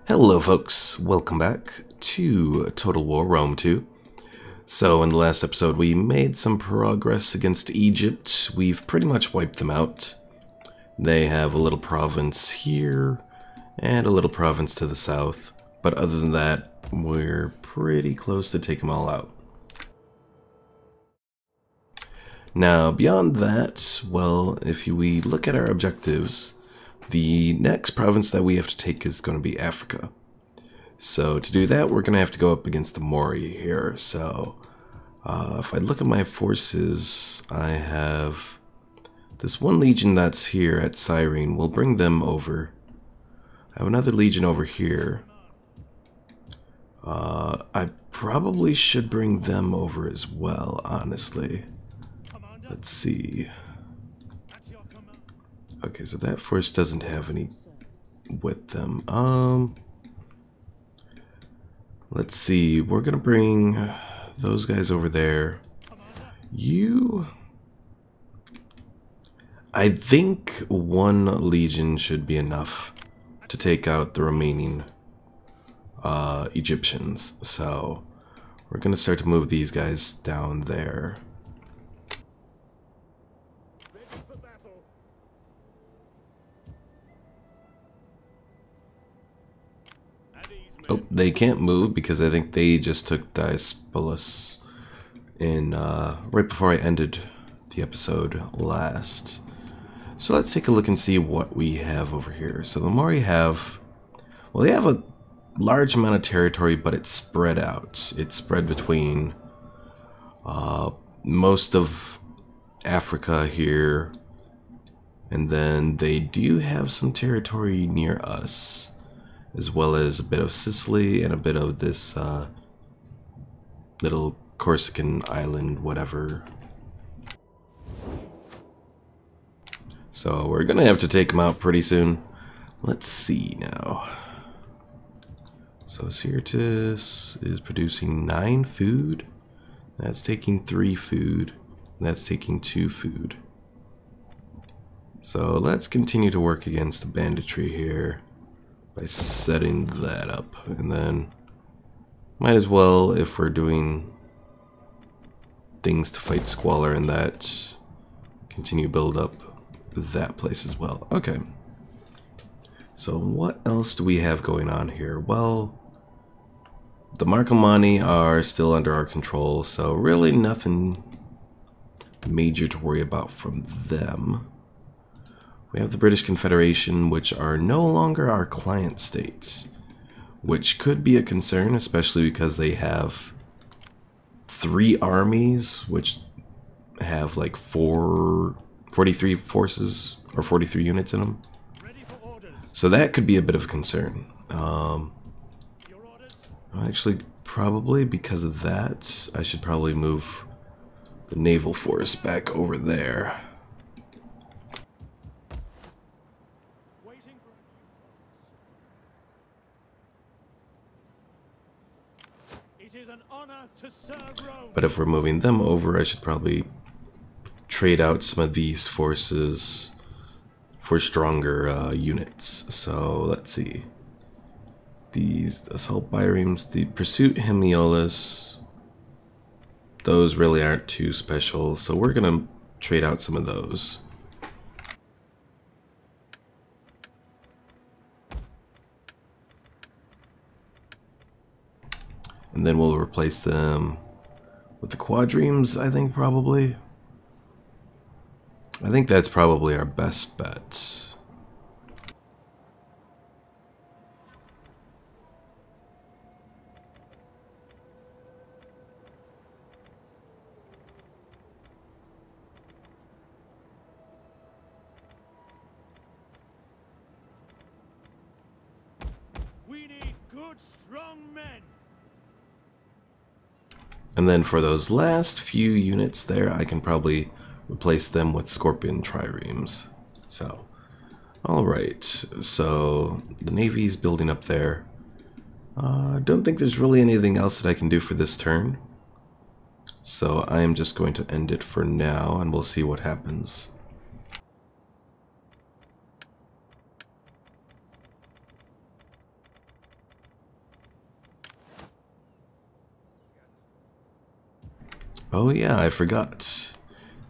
Hello folks, welcome back to Total War Rome 2. So in the last episode we made some progress against Egypt. We've pretty much wiped them out. They have a little province here and a little province to the south. But other than that, we're pretty close to take them all out. Now beyond that, well, if we look at our objectives, the next province that we have to take is going to be Africa. So to do that, we're going to have to go up against the Mauri here. So if I look at my forces, I have this one legion that's here at Cyrene. We'll bring them over. I have another legion over here. I probably should bring them over as well, honestly. Let's see. Okay, so that force doesn't have any with them. Let's see. We're gonna bring those guys over there. I think one legion should be enough to take out the remaining Egyptians. So we're gonna start to move these guys down there. Oh, they can't move because I think they just took Diaspolus in right before I ended the episode last. So let's take a look and see what we have over here. So the Mauri have, well, they have a large amount of territory, but it's spread out. It's spread between most of Africa here, and then they do have some territory near us, as well as a bit of Sicily and a bit of this little Corsican island, whatever. So we're gonna have to take them out pretty soon. Let's see now. So Syrtis is producing 9 food. That's taking 3 food. That's taking 2 food. So let's continue to work against the banditry here by setting that up, and then might as well, if we're doing things to fight Squalor and that, continue build up that place as well. Okay, so what else do we have going on here? Well, the Marcomanni are still under our control, so really nothing major to worry about from them. We have the British Confederation, which are no longer our client states, which could be a concern, especially because they have 3 armies, which have like 43 forces or 43 units in them. So that could be a bit of a concern. Actually, probably because of that, I should probably move the naval force back over there. But if we're moving them over, I should probably trade out some of these forces for stronger units. So let's see. These assault biremes, the pursuit hemiolas, those really aren't too special, so we're gonna trade out some of those. And then we'll replace them with the quadremes, I think, probably. I think that's probably our best bet. We need good, strong men. And then for those last few units there, I can probably replace them with Scorpion triremes. So, alright, so the Navy's building up there. Don't think there's really anything else that I can do for this turn. So I am just going to end it for now, and we'll see what happens. Oh yeah, I forgot.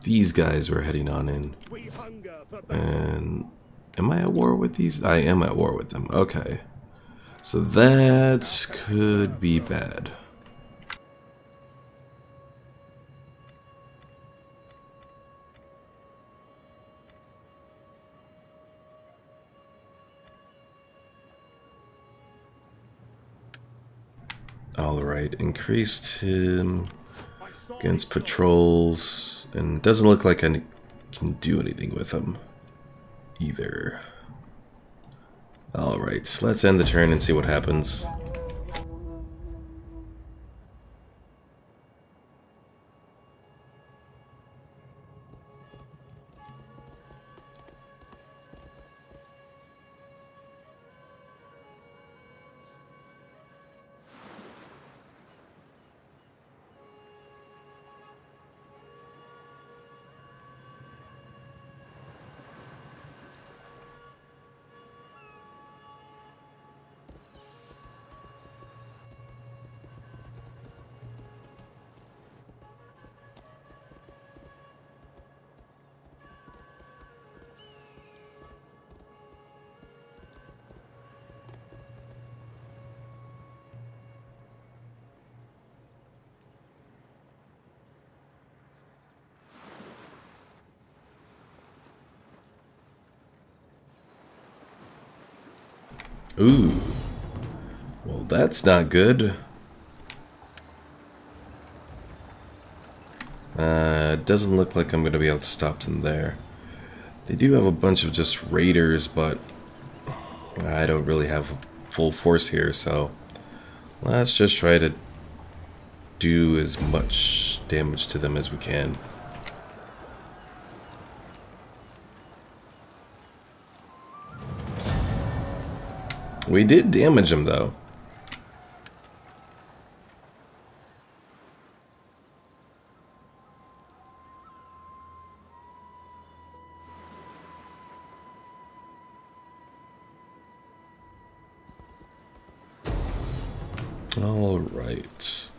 These guys were heading on in. We hunger for battle. And am I at war with these? I am at war with them. Okay. So that could be bad. Alright, increased him against patrols, and doesn't look like I can do anything with him either. Alright, let's end the turn and see what happens. Ooh. Well, that's not good. It doesn't look like I'm going to be able to stop them there. They do have a bunch of just raiders, but I don't really have full force here, so let's just try to do as much damage to them as we can. We did damage them, though. Alright.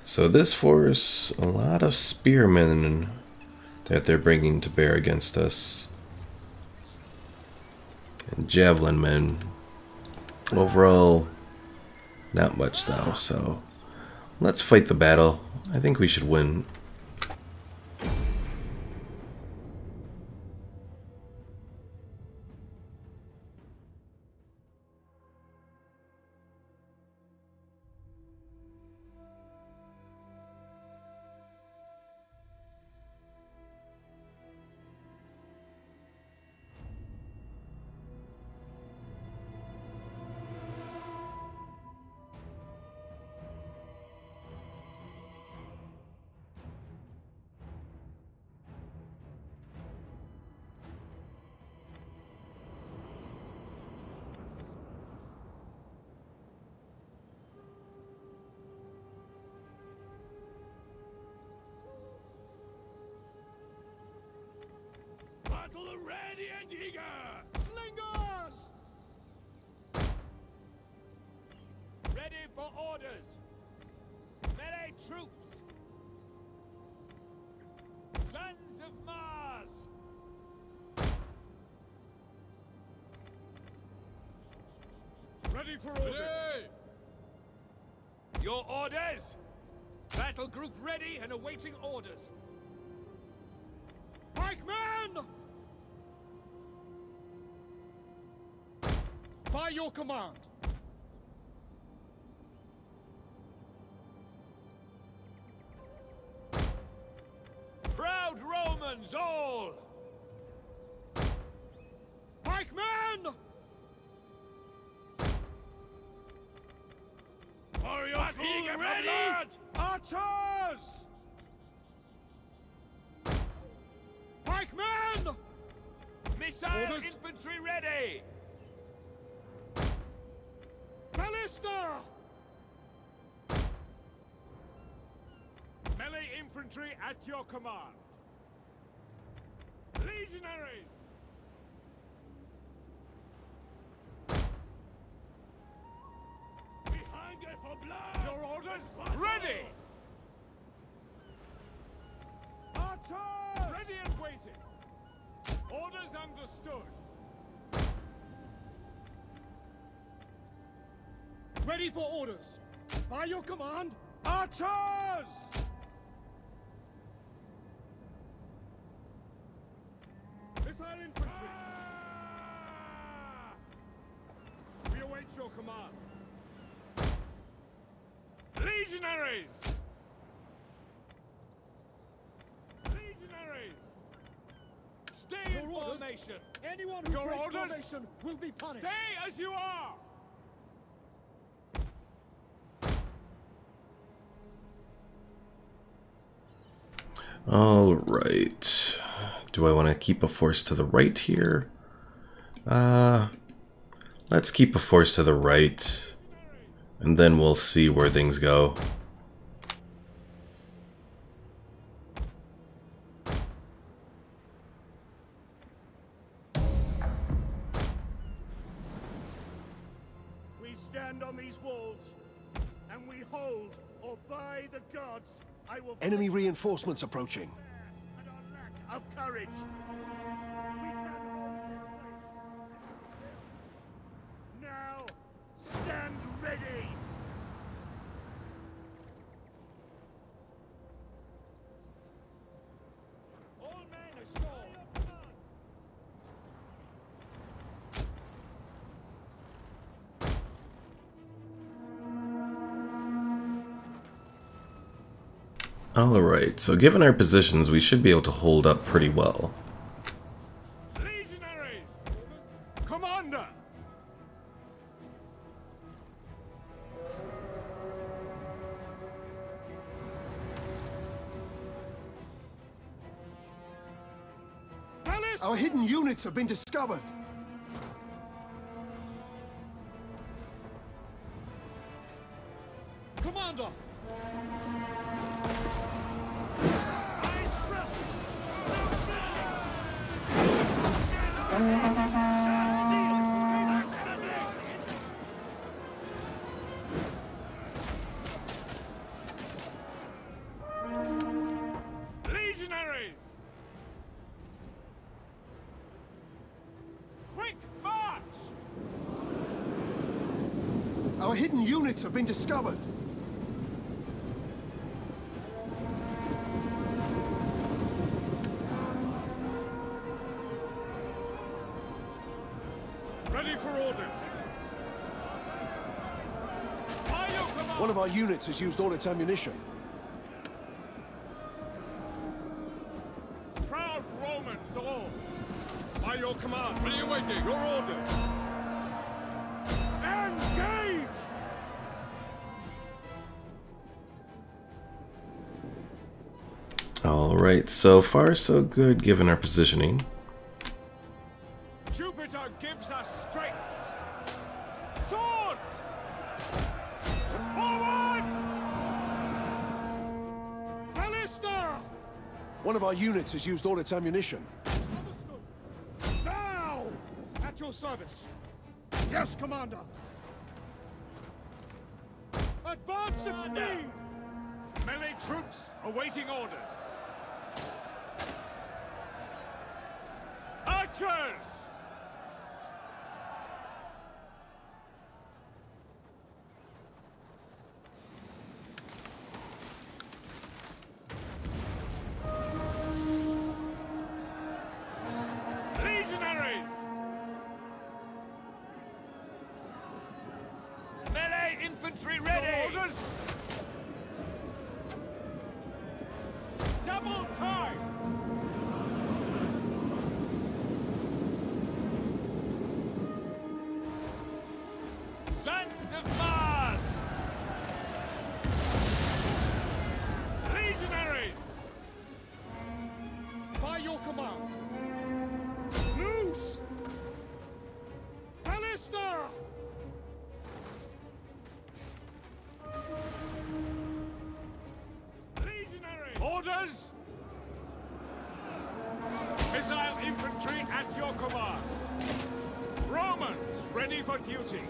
So this force, a lot of spearmen that they're bringing to bear against us. And javelin men. Overall, not much though, so let's fight the battle. I think we should win. Battle ready and eager! Slingers! Ready for orders! Melee troops! Sons of Mars! Ready for orders! Ready. Your orders! Battle group ready and awaiting orders. Pikemen! By your command. Proud Romans all! Pikemen! Warriors full ready! Archers! Pikemen! Missile infantry ready! Ballista! Melee infantry at your command. Legionaries! We hunger for blood! Your orders ready! Archers! Ready and waiting. Orders understood. Ready for orders. By your command. Archers! Missile infantry. We await your command. Legionaries! Legionaries! Stay in Your orders. formation! Anyone who Your breaks orders. formation will be punished. Stay as you are! All right. Do I want to keep a force to the right here? Let's keep a force to the right, and then we'll see where things go. We stand on these walls, and we hold, or by the gods, I will. Enemy reinforcements approaching. And our lack of courage. We can hold this place. Now, stand ready. All men ashore! Alright, so given our positions, we should be able to hold up pretty well. Legionaries! Commander! Our hidden units have been discovered. Commander. Legionaries! Quick march! Our hidden units have been discovered. Ready for orders. By your command! One of our units has used all its ammunition. Proud Romans all! By your command. What are you waiting? Your orders. Engage! Alright, so far so good given our positioning. Jupiter gives us strength! Swords! Forward! Ballista! One of our units has used all its ammunition. Understood. Now! At your service. Yes, Commander. Advance at speed! Melee troops awaiting orders. Archers! Legionaries! Melee infantry ready! Orders! Double time! Sons of Mars! Legionaries! By your command. Loose! Ballista! Legionaries! Orders! Missile infantry at your command. Romans ready for duty.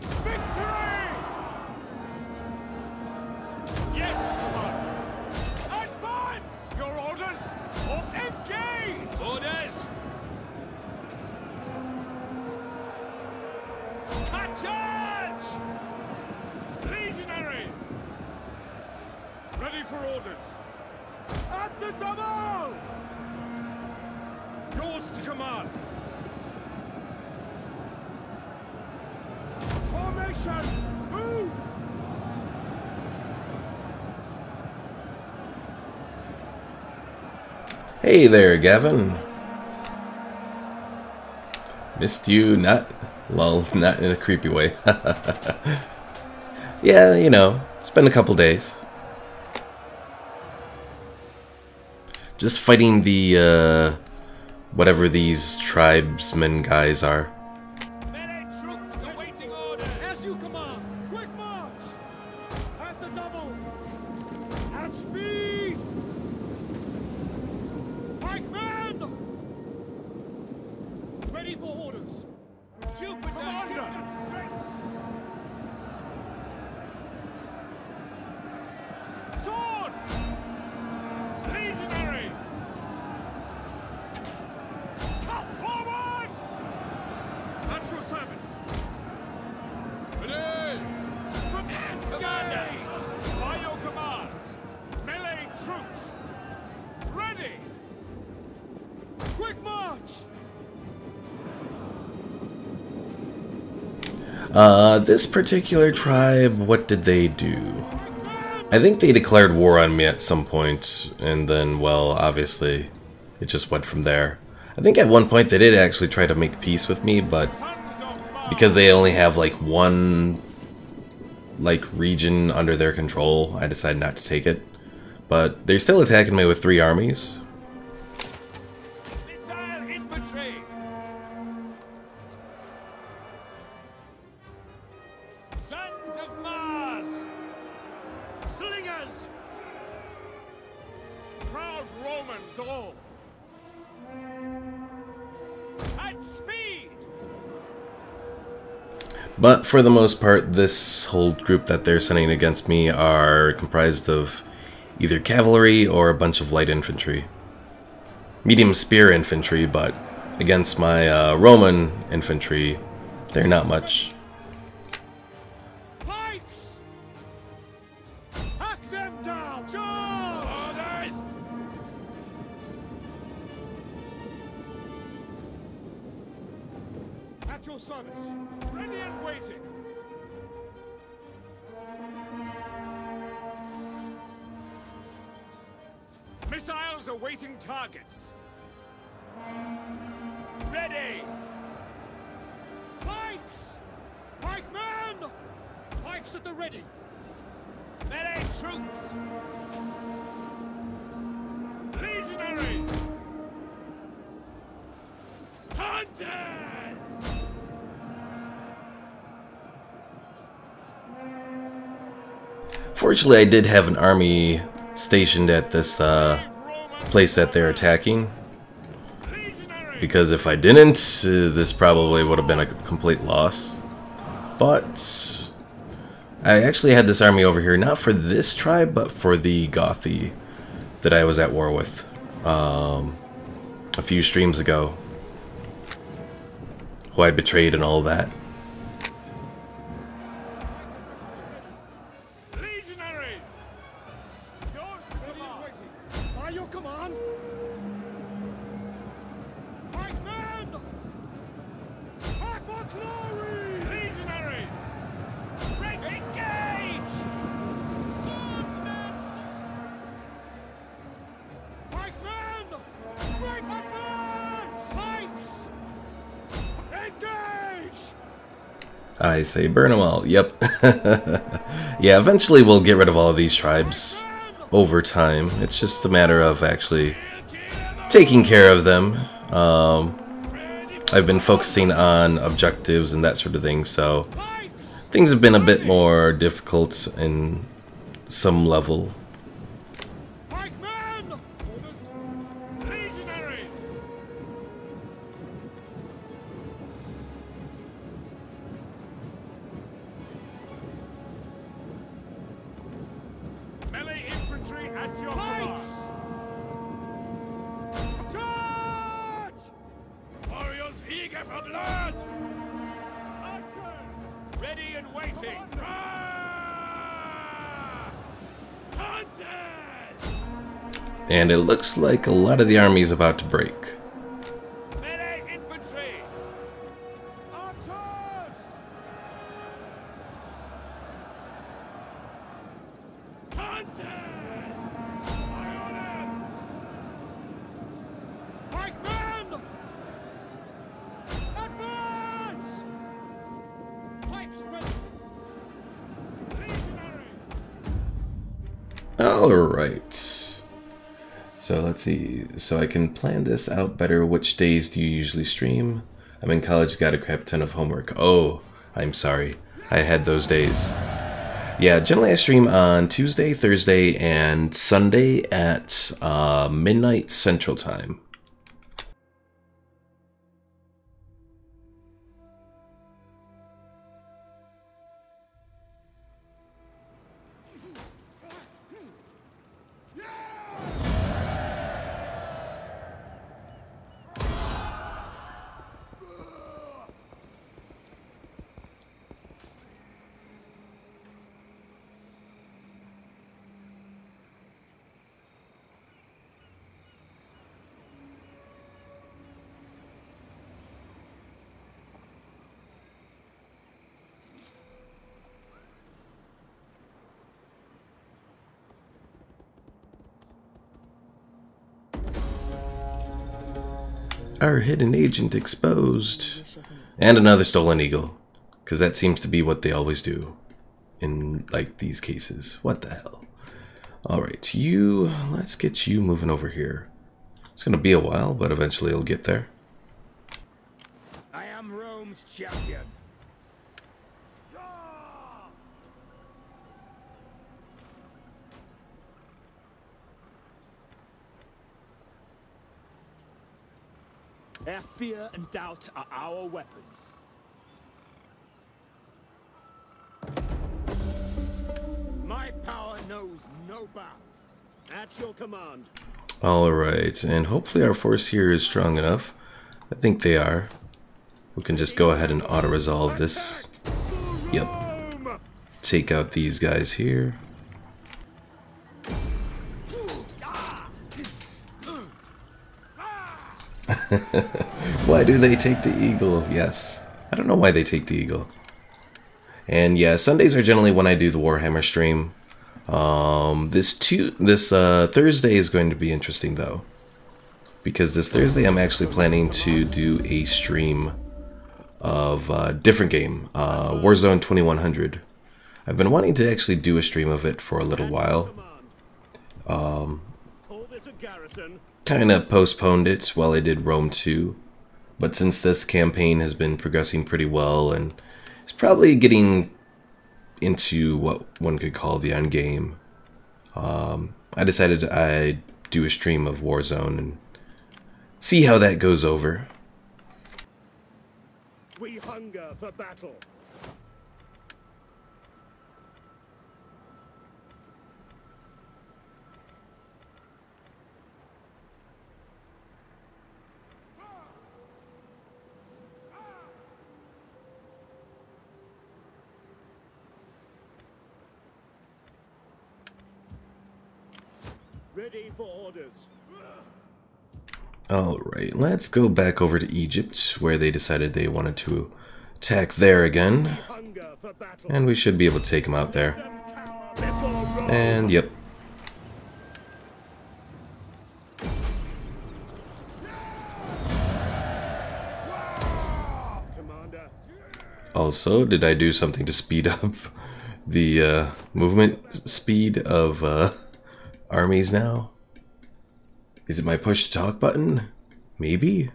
Victory! Yes, commander! Advance! for orders. At the double! Yours to command. Formation! Move! Hey there, Gavin. Missed you, not in a creepy way. Yeah, you know, it's been a couple days. Just fighting the, whatever these tribesmen guys are. Melee troops awaiting orders. As you command! Quick march! At the double! At speed! Pikemen! Ready for orders! Jupiter gives us strength. Swords! Legionaries! Come forward! At your service! Commander! By your command! Melee troops! Ready! Quick march! This particular tribe, what did they do? I think they declared war on me at some point, and then, well, obviously, it just went from there. I think at one point they did actually try to make peace with me, but because they only have like one region under their control, I decided not to take it. But they're still attacking me with 3 armies. Missile infantry! Sons of Mars! Slingers! Proud Romans all! At speed! But for the most part, this whole group that they're sending against me are comprised of either cavalry or a bunch of light infantry. Medium spear infantry, but against my Roman infantry, they're not much. Pikes! Hack them down! Charge! Orders! At your service! Ready and waiting! Missiles awaiting targets! Ready! Pikes! Pikemen! Pikes at the ready! Melee troops! Legionaries! Hunters! Fortunately, I did have an army stationed at this place that they're attacking, because if I didn't, this probably would have been a complete loss. But I actually had this army over here, not for this tribe, but for the Gothi that I was at war with a few streams ago, who I betrayed and all that. Legionaries! Yours to command! By your command! Pikemen! Back for glory! Legionaries! Engage! Swordsmen! Pikemen! Break advance! Pikes! Engage! I say burn them all. Yep. Yeah, eventually we'll get rid of all of these tribes over time. It's just a matter of actually taking care of them. I've been focusing on objectives and that sort of thing, so things have been a bit more difficult in some level. Pikemen! Orders! Legionaries! Melee infantry at your command! Pikes! Charge! Warriors eager for blood! Archers! Ready and waiting! Hunters! And it looks like a lot of the army is about to break. Melee infantry! Archers! Hunters! Fire on them! Pikemen! Advance! Pikes ready! Legionary! Alright. So let's see. So I can plan this out better. Which days do you usually stream? I'm in college, got a crap ton of homework. Oh, I'm sorry. I had those days. Yeah, generally I stream on Tuesday, Thursday, and Sunday at midnight Central Time. Our hidden agent exposed. And another stolen eagle. Because that seems to be what they always do. In, like, these cases. What the hell? Alright, let's get you moving over here. It's gonna be a while, but eventually it'll get there. I am Rome's champion. Their fear and doubt are our weapons. My power knows no bounds. At your command. Alright, and hopefully our force here is strong enough. I think they are. We can just go ahead and auto-resolve this. Yep. Take out these guys here. Why do they take the eagle? Yes. I don't know why they take the eagle. And yeah, Sundays are generally when I do the Warhammer stream. This Thursday is going to be interesting though. Because this Thursday I'm actually planning to do a stream of a different game. Warzone 2100. I've been wanting to actually do a stream of it for a little while. Kind of postponed it while I did Rome 2, but since this campaign has been progressing pretty well and it's probably getting into what one could call the end game, I decided I'd do a stream of Warzone and see how that goes over. We hunger for battle. Ready for orders. Alright, let's go back over to Egypt, where they decided they wanted to attack there again. And we should be able to take them out there. And yep. Also, did I do something to speed up the movement speed of armies now? Is it my push to talk button? Maybe?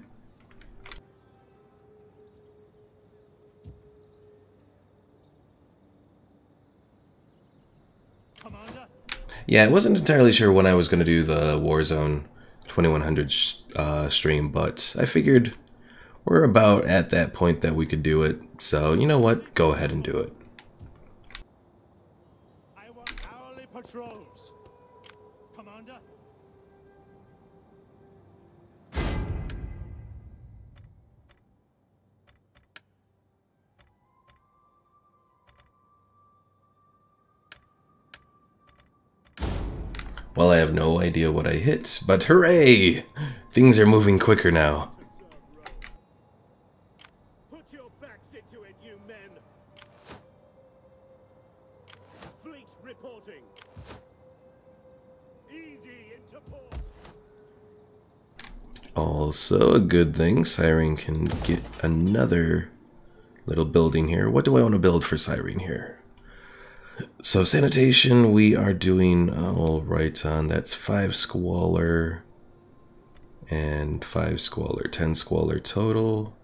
Commander? Yeah, I wasn't entirely sure when I was going to do the Warzone 2100 stream, but I figured we're about at that point that we could do it. So, you know what? Go ahead and do it. I want hourly patrols. Commander? Well, I have no idea what I hit, but hooray! Things are moving quicker now. Put your backs into it, you men. Fleet reporting. Easy into port. Also, a good thing, Cyrene can get another little building here. What do I want to build for Cyrene here? So sanitation, we are doing all right on. That's 5 squalor and 5 squalor, 10 squalor total.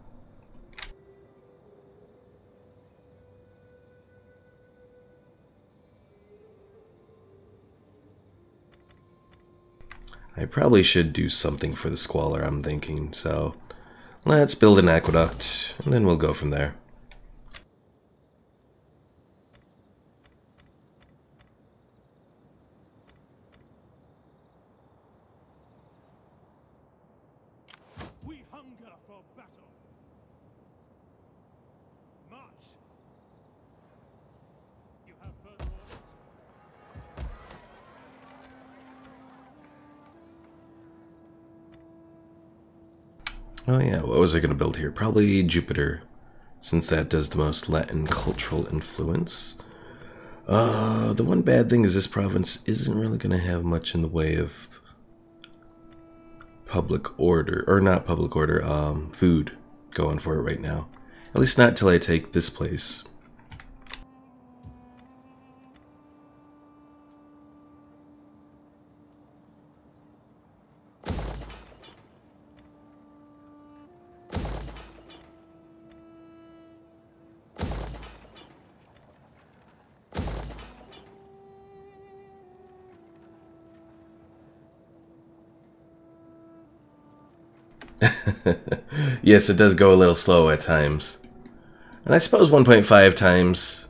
I probably should do something for the squalor, I'm thinking. So let's build an aqueduct and then we'll go from there. We hunger for battle. March. You have further orders? Oh yeah, what was I going to build here? Probably Jupiter, since that does the most Latin cultural influence. The one bad thing is this province isn't really going to have much in the way of public order, or not public order, food going for it right now. At least not till I take this place. Yes, it does go a little slow at times. And I suppose 1.5 times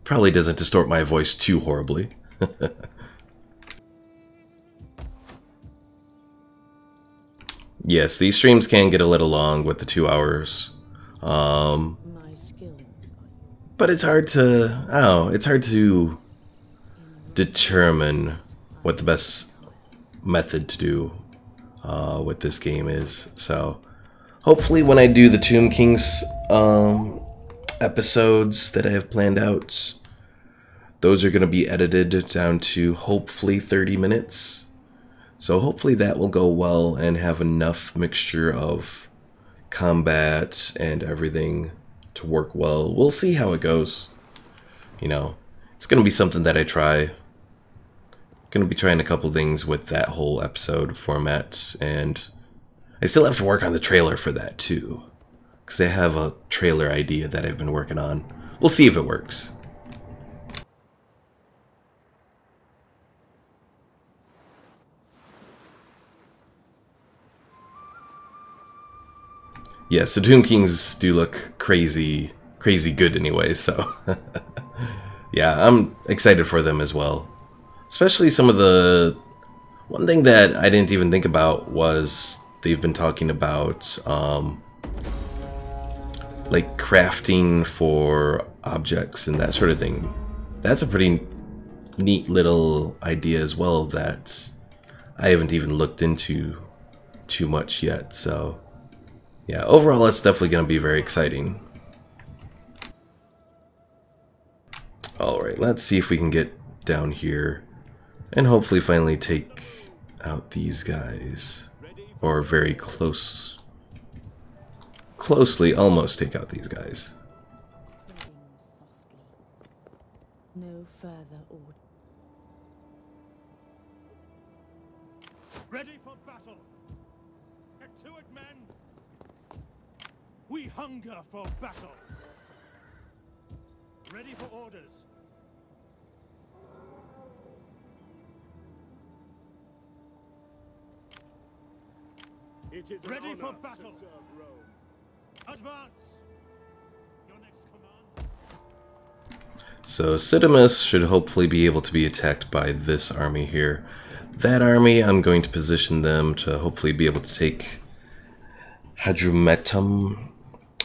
probably doesn't distort my voice too horribly. Yes, these streams can get a little long with the 2 hours. My skills But it's hard to, I don't know, it's hard to determine what the best method to do with this game is. So hopefully when I do the Tomb Kings episodes that I have planned out, those are going to be edited down to hopefully 30 minutes. So hopefully that will go well and have enough mixture of combat and everything to work well. We'll see how it goes. You know, it's going to be something that I try. Going to be trying a couple things with that whole episode format, and I still have to work on the trailer for that too, because I have a trailer idea that I've been working on. We'll see if it works. Yes, the Tomb Kings do look crazy good anyway, so yeah, I'm excited for them as well. Especially some of the... One thing that I didn't even think about was they've been talking about like crafting for objects and that sort of thing. That's a pretty neat little idea as well that I haven't even looked into too much yet, so yeah, overall it's definitely going to be very exciting. Alright, let's see if we can get down here and hopefully finally take out these guys. Or very closely almost take out these guys. treading softly. No further order. Ready for battle. Get to it, men. We hunger for battle. Ready for orders. It is ready for battle. Advance. Your next command. So Cidamus should hopefully be able to be attacked by this army here. That army, I'm going to position them to hopefully be able to take Hadrumetum,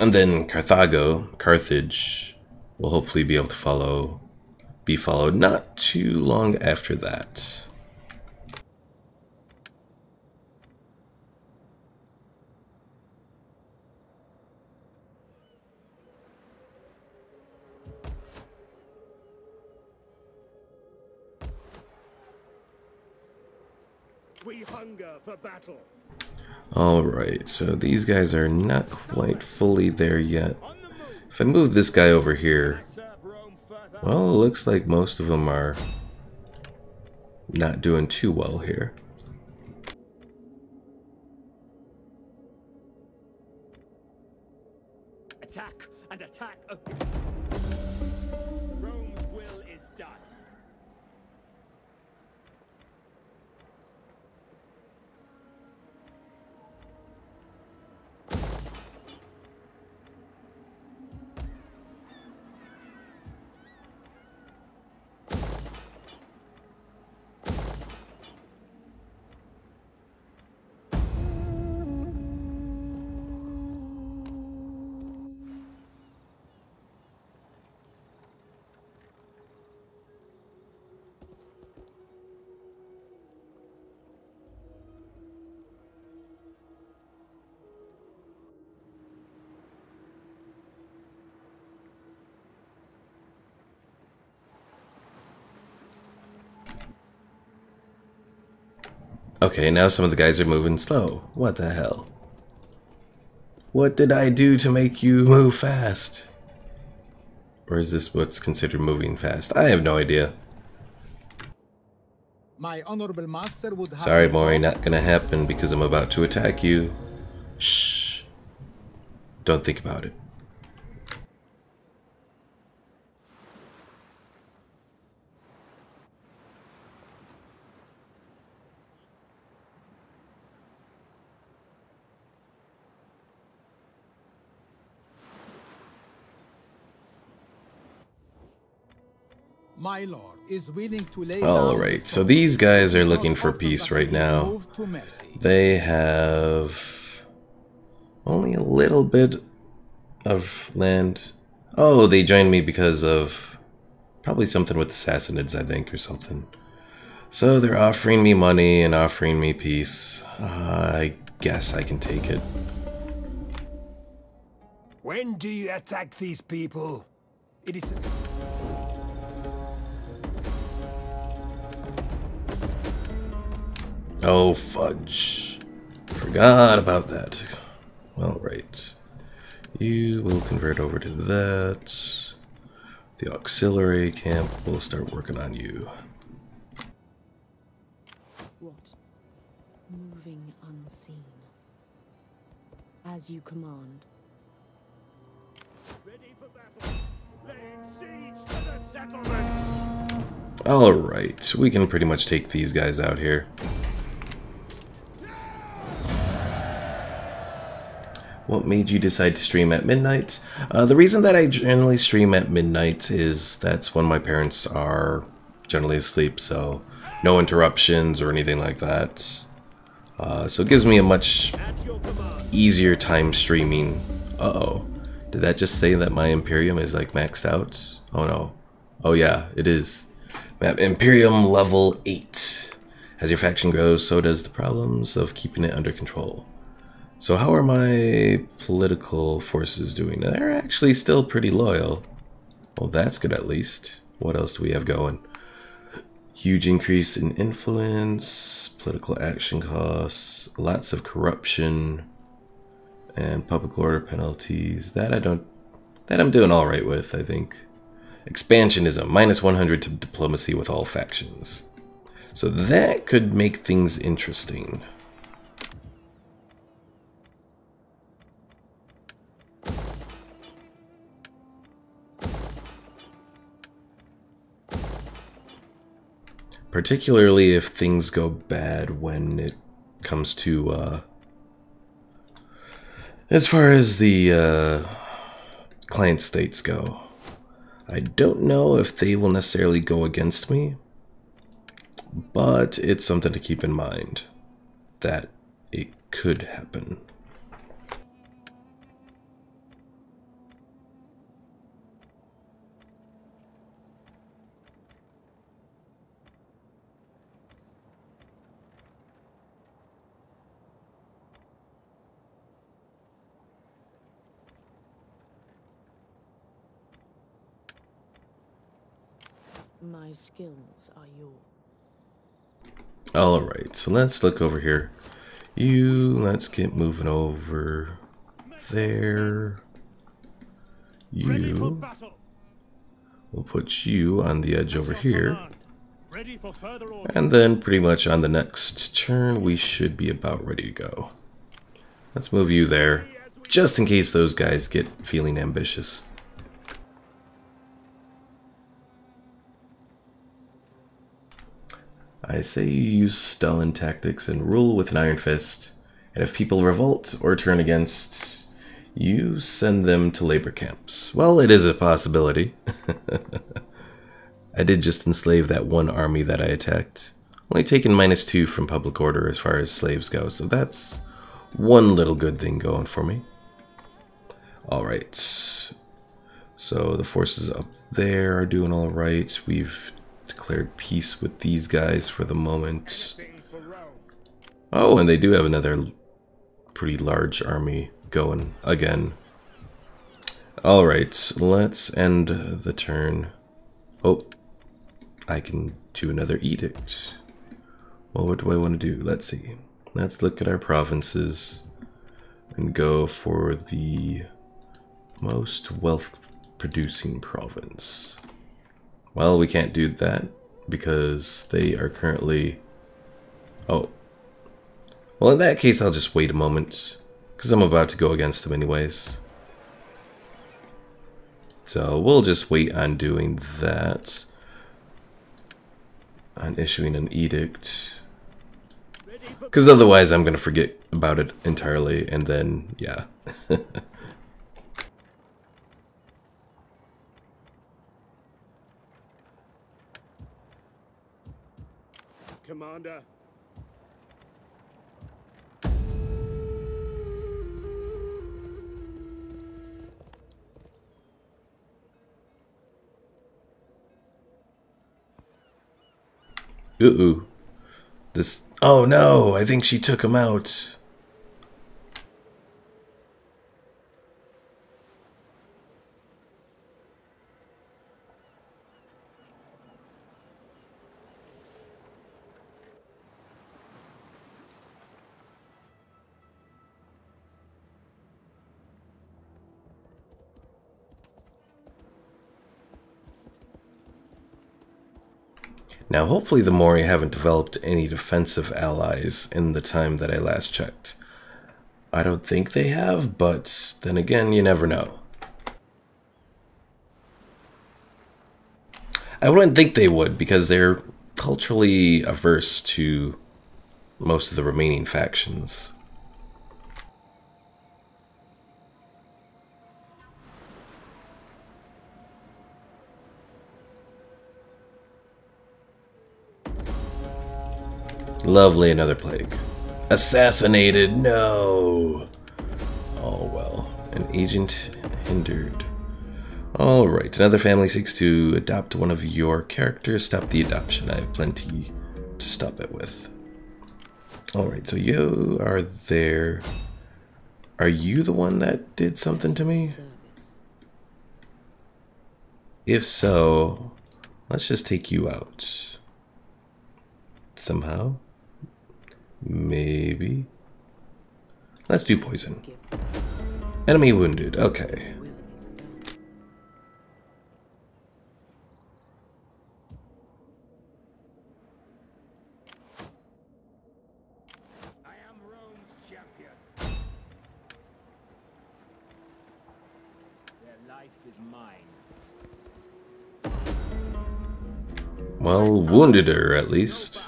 and then Carthage, will hopefully be able to be followed not too long after that. We hunger for battle. Alright, so these guys are not quite fully there yet. If I move this guy over here, well, it looks like most of them are not doing too well here. Attack and attack. Rome's will is done. Okay, now some of the guys are moving slow. What the hell? What did I do to make you move fast? Or is this what's considered moving fast? I have no idea. My honorable master would have Sorry, me Mauri, talk- not gonna happen because I'm about to attack you. Shh. Don't think about it. My lord is willing to lay Alright, down so sword. these guys It are is looking not for often peace that right he is now. moved to mercy. They have only a little bit of land. Oh, they joined me because of probably something with Assassinids, I think, or something. So they're offering me money and offering me peace. I guess I can take it. When do you attack these people? It is... Oh, fudge. Forgot about that. Well, right. You will convert over to that. The auxiliary camp will start working on you. What? Moving unseen. As you command. Ready for battle. Laying siege to the settlement. Alright, we can pretty much take these guys out here. What made you decide to stream at midnight? The reason that I generally stream at midnight is that's when my parents are generally asleep, so no interruptions or anything like that. So it gives me a much At your command. easier time streaming. Uh-oh. Did that just say that my Imperium is like maxed out? Oh no. Oh yeah, it is. Imperium level 8. As your faction grows, so does the problems of keeping it under control. So how are my political forces doing? They're actually still pretty loyal. Well, that's good at least. What else do we have going? Huge increase in influence, political action costs, lots of corruption, and public order penalties. That I'm doing all right with, I think. Expansionism, minus 100 to diplomacy with all factions. So that could make things interesting. Particularly if things go bad when it comes to, as far as the client states go. I don't know if they will necessarily go against me, but it's something to keep in mind that it could happen. My skills are yours. Alright, so let's look over here. Let's get moving over there. Ready for You, battle. we'll put you on the edge over here. Ready for further orders. And then pretty much on the next turn, we should be about ready to go. Let's move you there, just in case those guys get feeling ambitious. I say you use Stalin tactics and rule with an iron fist, and if people revolt or turn against, you send them to labor camps. Well, it is a possibility. I did just enslave that one army that I attacked. Only taken -2 from public order as far as slaves go, so that's one little good thing going for me. Alright, so the forces up there are doing alright. We've declared peace with these guys for the moment. Oh, and they do have another pretty large army going again. Alright, let's end the turn. Oh, I can do another edict. Well, what do I want to do? Let's see. Let's look at our provinces and go for the most wealth producing province. Well, we can't do that because they are currently... Oh. Well, in that case, I'll just wait a moment because I'm about to go against them anyways. So we'll just wait on doing that. On issuing an edict. Because otherwise I'm going to forget about it entirely and then, yeah. Commander. Ooh. This... Oh no, I think she took him out. Now, hopefully the Mauri haven't developed any defensive allies in the time that I last checked. I don't think they have, but then again, you never know. I wouldn't think they would, because they're culturally averse to most of the remaining factions. Lovely, another plague. Assassinated, no! Oh well, an agent hindered. Alright, another family seeks to adopt one of your characters. Stop the adoption, I have plenty to stop it with. Alright, so you are there. Are you the one that did something to me? If so, let's just take you out. Somehow. Maybe. Let's do poison. Enemy wounded. Okay. I am Rome's champion. Their life is mine. Well, wounded her at least.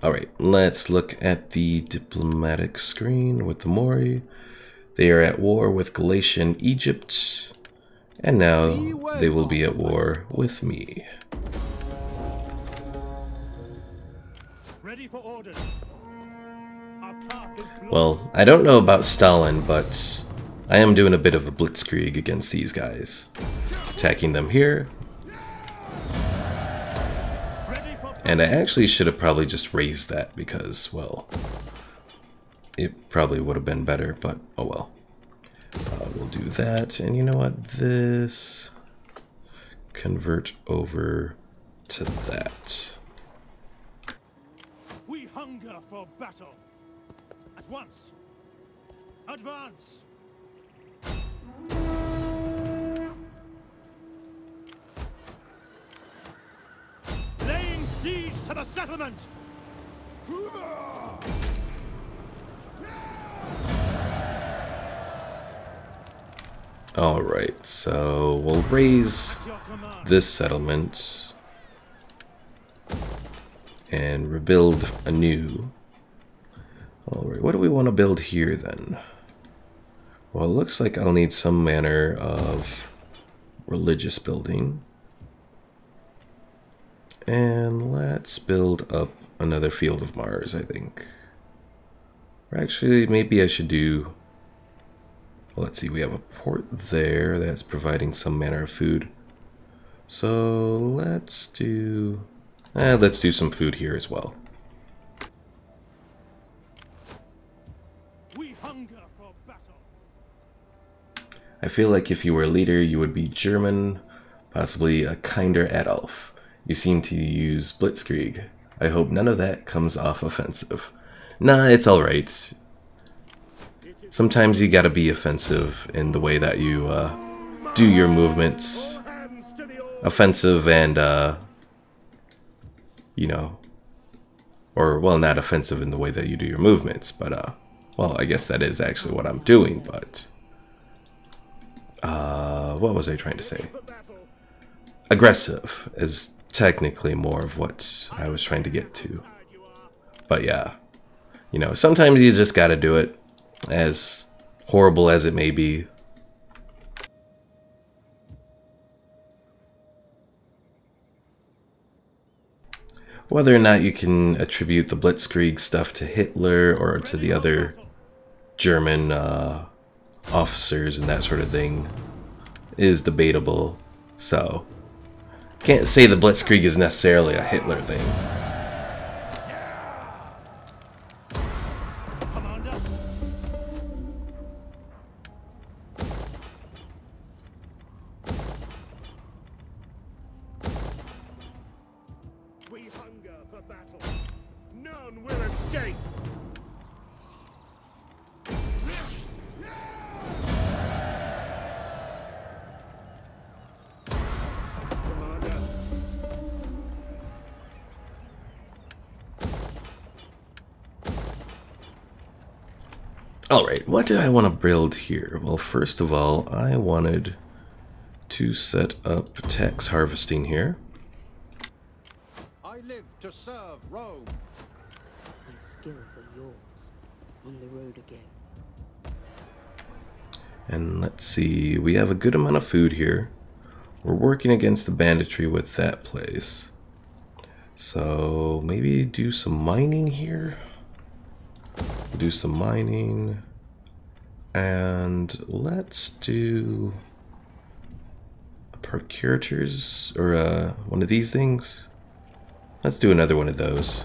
Alright, let's look at the diplomatic screen with the Mauri. They are at war with Galatia and Egypt, and now they will be at war with me. Ready for orders. Our path is blocked. Well, I don't know about Stalin, but I am doing a bit of a blitzkrieg against these guys. Attacking them here, And I actually should have probably just raised that because, well, it probably would have been better, but oh well. We'll do that, and you know what? This convert over to that. We hunger for battle. At once. Advance. Laying siege to the settlement. Alright, so we'll raise this settlement and rebuild anew. Alright, what do we want to build here then? Well, it looks like I'll need some manner of religious building. And let's build up another field of Mars, I think. Or actually, maybe I should do... Well, let's see, we have a port there that's providing some manner of food. So let's do some food here as well. We hunger for battle. I feel like if you were a leader, you would be German, possibly a kinder Adolf. You seem to use Blitzkrieg. I hope none of that comes off offensive. Nah, it's alright. Sometimes you gotta be offensive in the way that you do your movements. Offensive and, you know, or, well, not offensive in the way that you do your movements, but, well, I guess that is actually what I'm doing, but, what was I trying to say? Aggressive is technically more of what I was trying to get to. But yeah, you know, sometimes you just gotta do it, as horrible as it may be. Whether or not you can attribute the Blitzkrieg stuff to Hitler or to the other German officers and that sort of thing is debatable. So, can't say the Blitzkrieg is necessarily a Hitler thing. We hunger for battle. None will escape. Commander. Alright, what did I want to build here? Well, first of all, I wanted to set up tax harvesting here. I live to serve Rome. My skills are yours. On the road again. And let's see, we have a good amount of food here. We're working against the banditry with that place. So maybe do some mining here. Do some mining. And let's do procurators or one of these things. Let's do another one of those.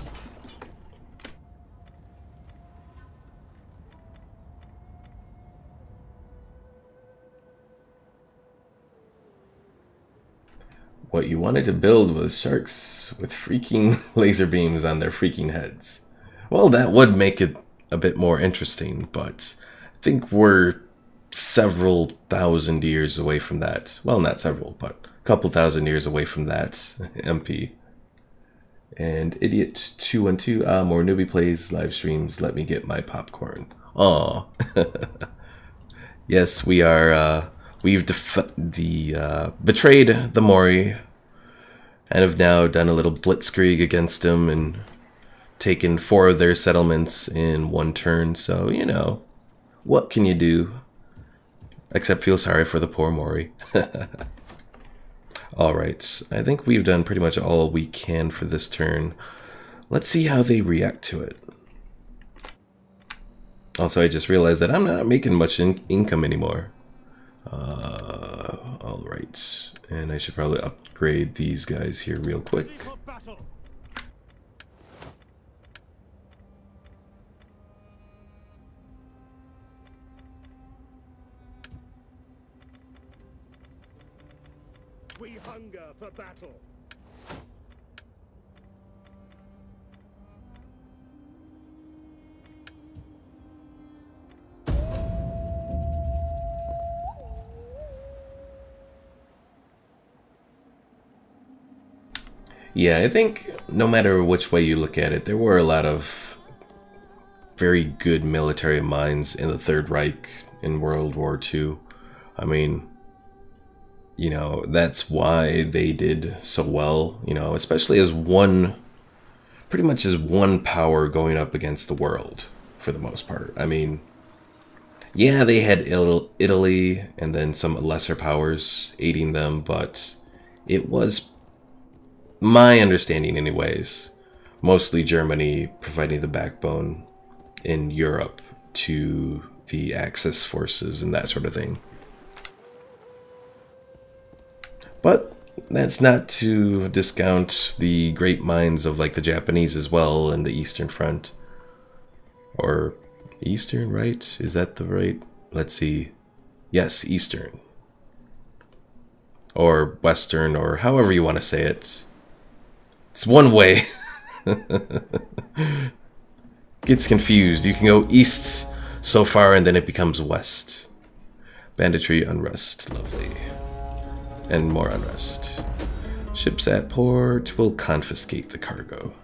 What you wanted to build was sharks with freaking laser beams on their freaking heads. Well, that would make it a bit more interesting, but I think we're several thousand years away from that. Well, not several, but a couple thousand years away from that MP. And Idiot 212, more newbie plays, live streams, let me get my popcorn. Aw. Yes, we are, we've betrayed the Mauri, and have now done a little blitzkrieg against them and taken 4 of their settlements in 1 turn, so, you know, what can you do? Except feel sorry for the poor Mauri. Alright, I think we've done pretty much all we can for this turn. Let's see how they react to it. Also, I just realized that I'm not making much income anymore. Alright, and I should probably upgrade these guys here real quick. We hunger for battle. Yeah, I think no matter which way you look at it, there were a lot of very good military minds in the Third Reich in World War II. I mean, you know, that's why they did so well, you know, especially as one, pretty much as one power going up against the world for the most part. I mean, yeah, they had Italy and then some lesser powers aiding them, but it was, my understanding anyways, mostly Germany providing the backbone in Europe to the Axis forces and that sort of thing. But that's not to discount the great minds of like the Japanese as well and the Eastern Front. Or Eastern, right? Is that the right? Let's see. Yes, Eastern. Or Western, or however you want to say it. It's one way. Gets confused. You can go east so far and then it becomes west. Banditry, unrest, lovely. And more unrest. Ships at port will confiscate the cargo.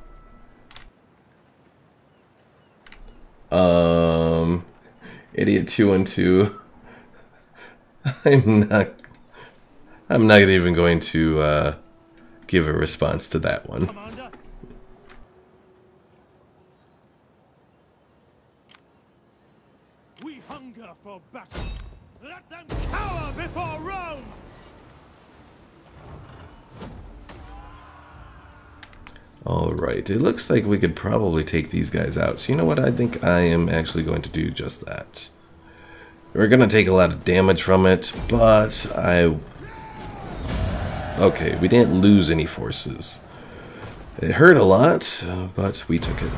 Idiot 212. I'm not even going to give a response to that one. Commander? We hunger for battle. Let them cower before Rome! Alright, it looks like we could probably take these guys out. So you know what? I think I am actually going to do just that. We're going to take a lot of damage from it, but okay, we didn't lose any forces. It hurt a lot, but we took it.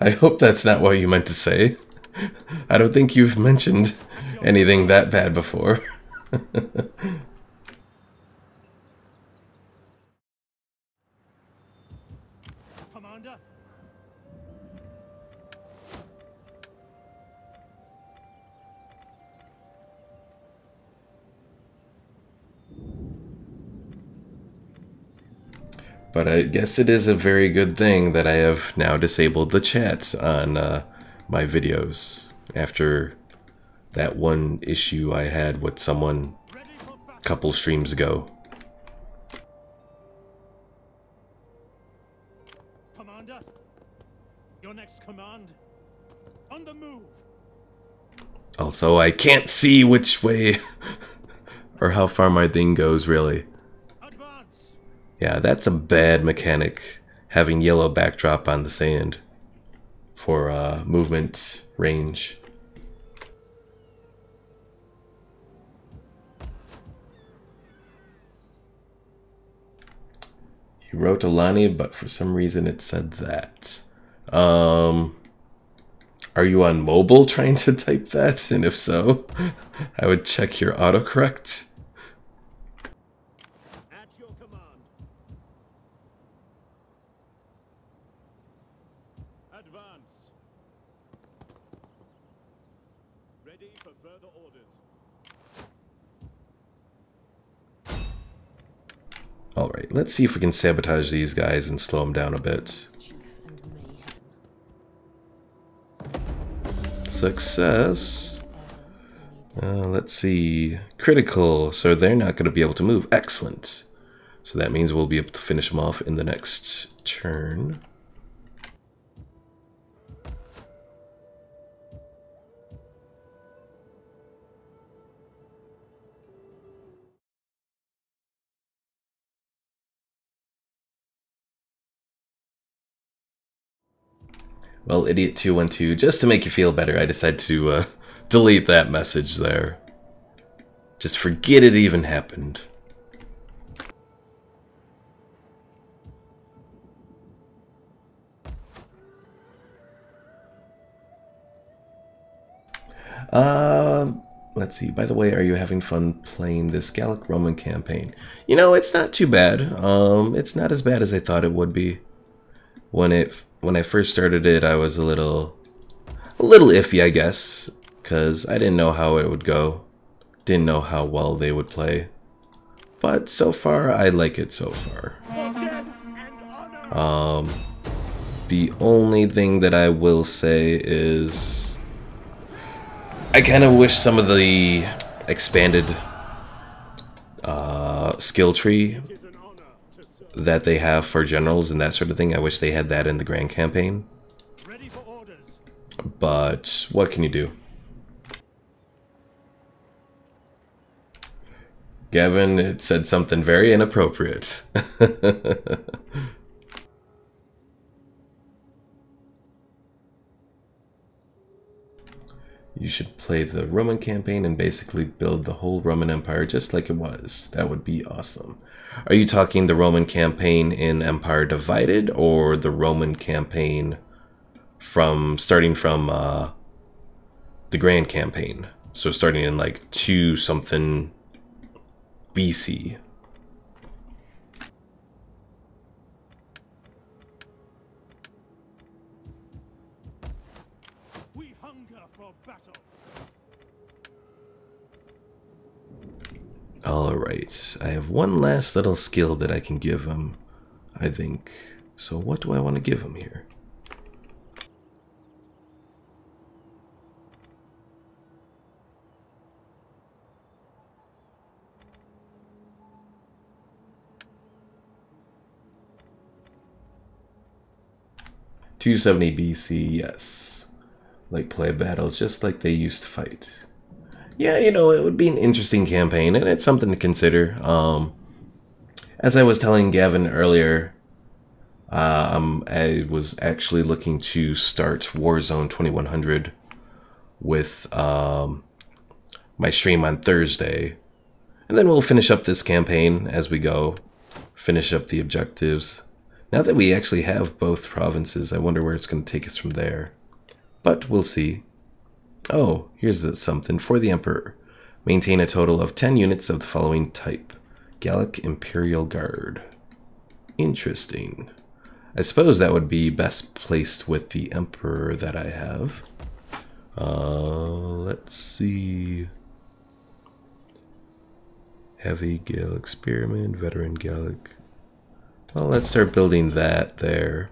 I hope that's not what you meant to say. I don't think you've mentioned anything that bad before. Commander? But I guess it is a very good thing that I have now disabled the chat on my videos after that one issue I had with someone a couple streams ago. Commander? Your next command? On the move! Also, I can't see which way or how far my thing goes, really. Advance! Yeah, that's a bad mechanic, having yellow backdrop on the sand for movement range. You wrote Alani, but for some reason it said that. Are you on mobile trying to type that? And if so, I would check your autocorrect. At your command. Advance. Ready for further orders. Alright, let's see if we can sabotage these guys and slow them down a bit. Mischief and mayhem. Success. Let's see. Critical, so they're not going to be able to move. Excellent. So that means we'll be able to finish them off in the next turn. Well, Idiot 212, just to make you feel better, I decided to delete that message there. Just forget it even happened. Let's see. By the way, are you having fun playing this Gallic Roman campaign? You know, it's not too bad. It's not as bad as I thought it would be. When I first started it, I was a little iffy, I guess, because I didn't know how it would go. Didn't know how well they would play. But so far, I like it so far. The only thing that I will say is I kind of wish some of the expanded skill tree that they have for generals and that sort of thing, I wish they had that in the Grand Campaign. But what can you do? Gavin, it said something very inappropriate. You should play the Roman campaign and basically build the whole Roman Empire just like it was. That would be awesome. Are you talking the Roman campaign in Empire Divided or the Roman campaign starting from the Grand Campaign? So starting in like 2 something BC. We hunger for battle. Alright, I have one last little skill that I can give him, I think. So what do I want to give him here? $270 BC, yes. Like play battles just like they used to fight. Yeah, you know, it would be an interesting campaign, and it's something to consider. As I was telling Gavin earlier, I was actually looking to start Warzone 2100 with my stream on Thursday. And then we'll finish up this campaign as we go, finish up the objectives. Now that we actually have both provinces, I wonder where it's going to take us from there. But we'll see. Oh, here's something for the Emperor. Maintain a total of 10 units of the following type. Gallic Imperial Guard. Interesting. I suppose that would be best placed with the Emperor that I have. Let's see. Heavy Gallic Spearman, Veteran Gallic. Well, let's start building that there.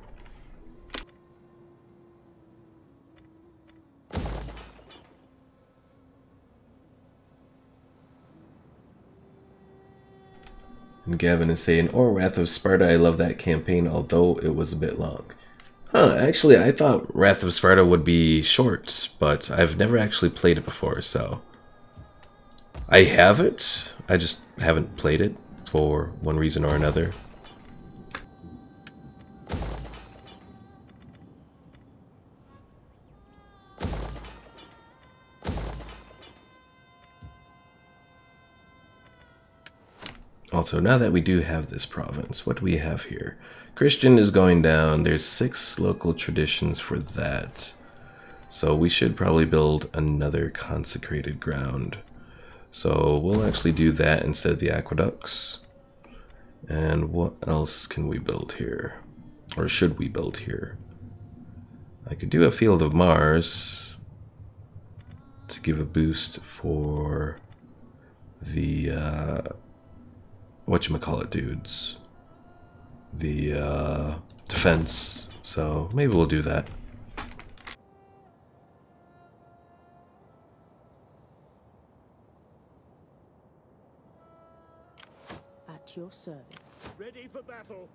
And Gavin is saying, or Wrath of Sparta, I love that campaign, although it was a bit long. Huh, actually, I thought Wrath of Sparta would be short, but I've never actually played it before, so... I have it, I just haven't played it for one reason or another. Also, now that we do have this province, what do we have here? Christian is going down. There's 6 local traditions for that. So we should probably build another consecrated ground. So we'll actually do that instead of the aqueducts. And what else can we build here? Or should we build here? I could do a Field of Mars to give a boost for the whatchamacallit dudes, the defense, so maybe we'll do that. At your service. Ready for battle.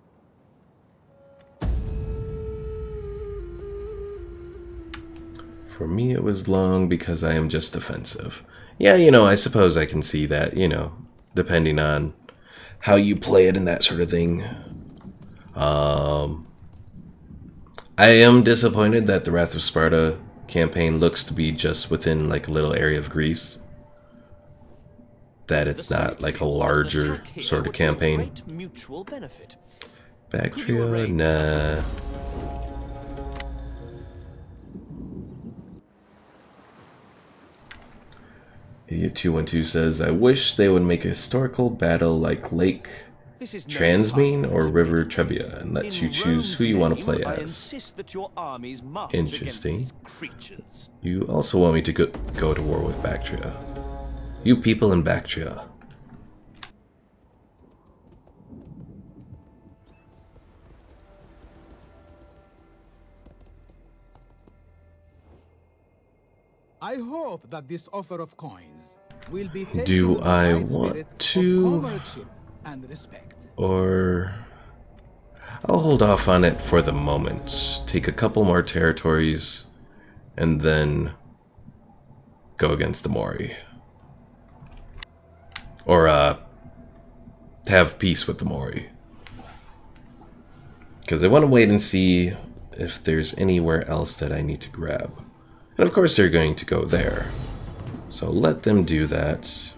For me it was long because I am just defensive. Yeah, you know, I suppose I can see that, you know, depending on how you play it and that sort of thing. I am disappointed that the Wrath of Sparta campaign looks to be just within like a little area of Greece. That it's not like a larger sort of campaign. Bactria, nah. Idiot 212 says, I wish they would make a historical battle like Lake This is no Transmine time for or River timidity. Trebia and let In you choose Rome's who you want to name, play I as. insist that your armies march Interesting. against these creatures. You also want me to go to war with Bactria. You people in Bactria. I hope that this offer of coins will be taken Do with the I right want spirit of to, comradeship and respect. or I'll hold off on it for the moment. Take a couple more territories and then go against the Mauri. Or have peace with the Mauri. Because I want to wait and see if there's anywhere else that I need to grab. And of course they're going to go there. So let them do that.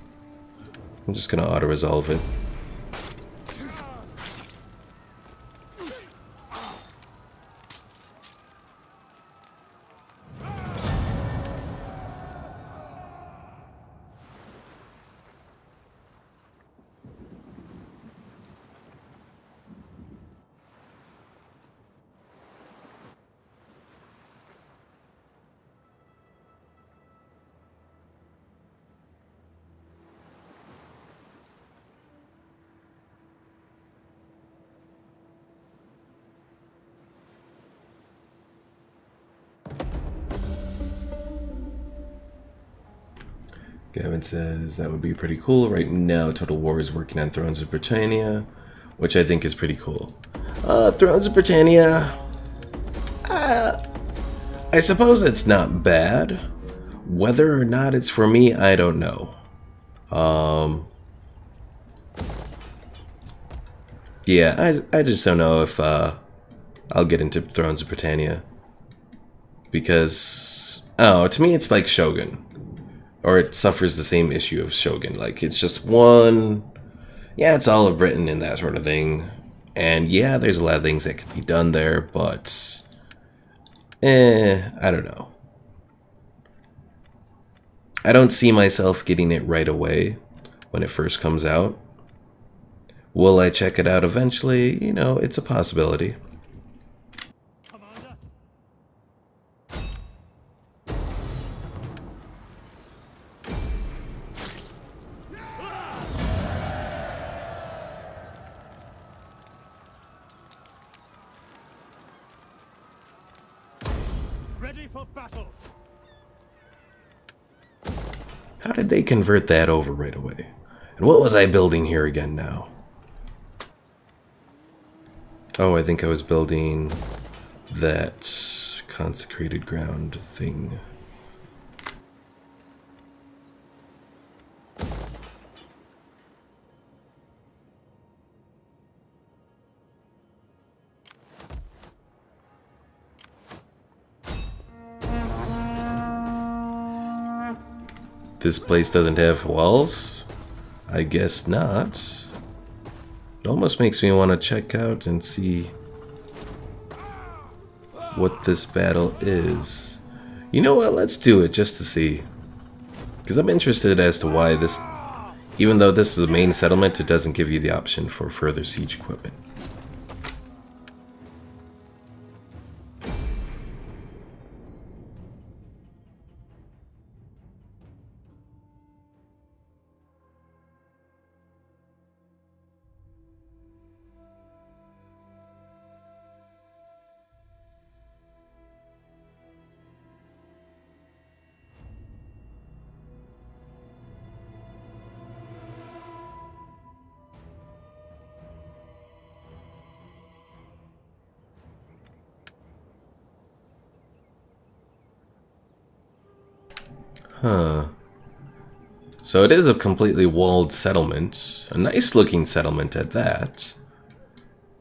I'm just going to auto-resolve it. Gavin says that would be pretty cool. Right now, Total War is working on Thrones of Britannia, which I think is pretty cool. Thrones of Britannia, I suppose it's not bad. Whether or not it's for me, I don't know. Yeah, I just don't know if I'll get into Thrones of Britannia. Because, oh, to me it's like Shogun. Or it suffers the same issue of Shogun. Like, it's just one... Yeah, it's all of Britain and that sort of thing. And yeah, there's a lot of things that can be done there, but... I don't know. I don't see myself getting it right away when it first comes out. Will I check it out eventually? You know, it's a possibility. Ready for battle. How did they convert that over right away? And what was I building here again now? Oh, I think I was building that consecrated ground thing. This place doesn't have walls? I guess not. It almost makes me want to check out and see what this battle is. You know what? Let's do it just to see. Because I'm interested as to why this, even though this is the main settlement, it doesn't give you the option for further siege equipment. Huh. So it is a completely walled settlement. A nice looking settlement at that.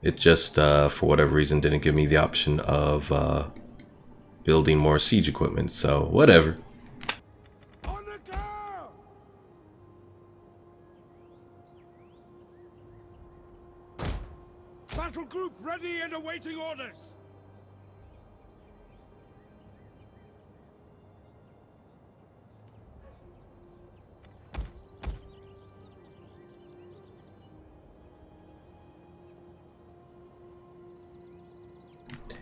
It just, for whatever reason, didn't give me the option of building more siege equipment, so whatever. On the go! Battle group ready and awaiting orders.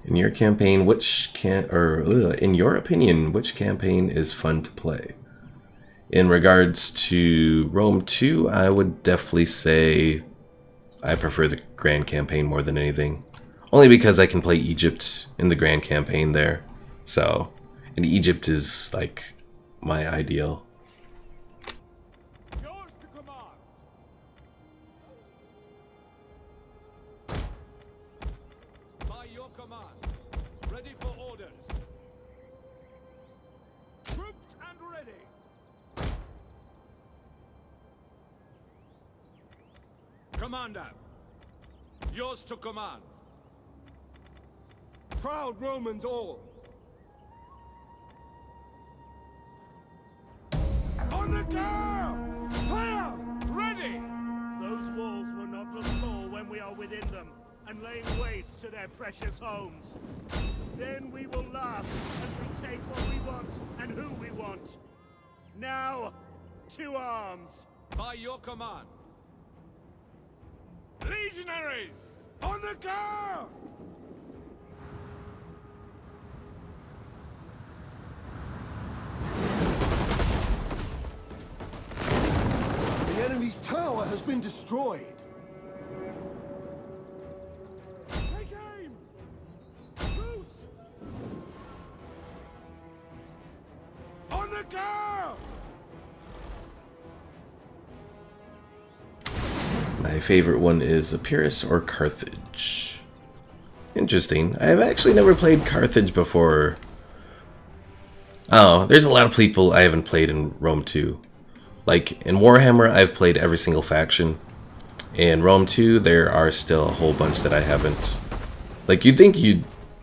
In your campaign, in your opinion, which campaign is fun to play? In regards to Rome 2, I would definitely say I prefer the Grand Campaign more than anything. Only because I can play Egypt in the Grand Campaign there. So, and Egypt is like my ideal. Yours to command. By your command. Ready for orders. Grouped and ready. Commander. Yours to command. Proud Romans all. On the go! Fire! Ready! Those walls will not look tall when we are within them and laying waste to their precious homes. Then we will laugh as we take what we want and who we want. Now, to arms! By your command. Legionaries! On the go! The enemy's tower has been destroyed. Take aim! Loose! On the go! My favorite one is Epirus or Carthage. Interesting. I've actually never played Carthage before. Oh, there's a lot of people I haven't played in Rome 2. Like, in Warhammer, I've played every single faction. In Rome 2, there are still a whole bunch that I haven't. Like, you'd think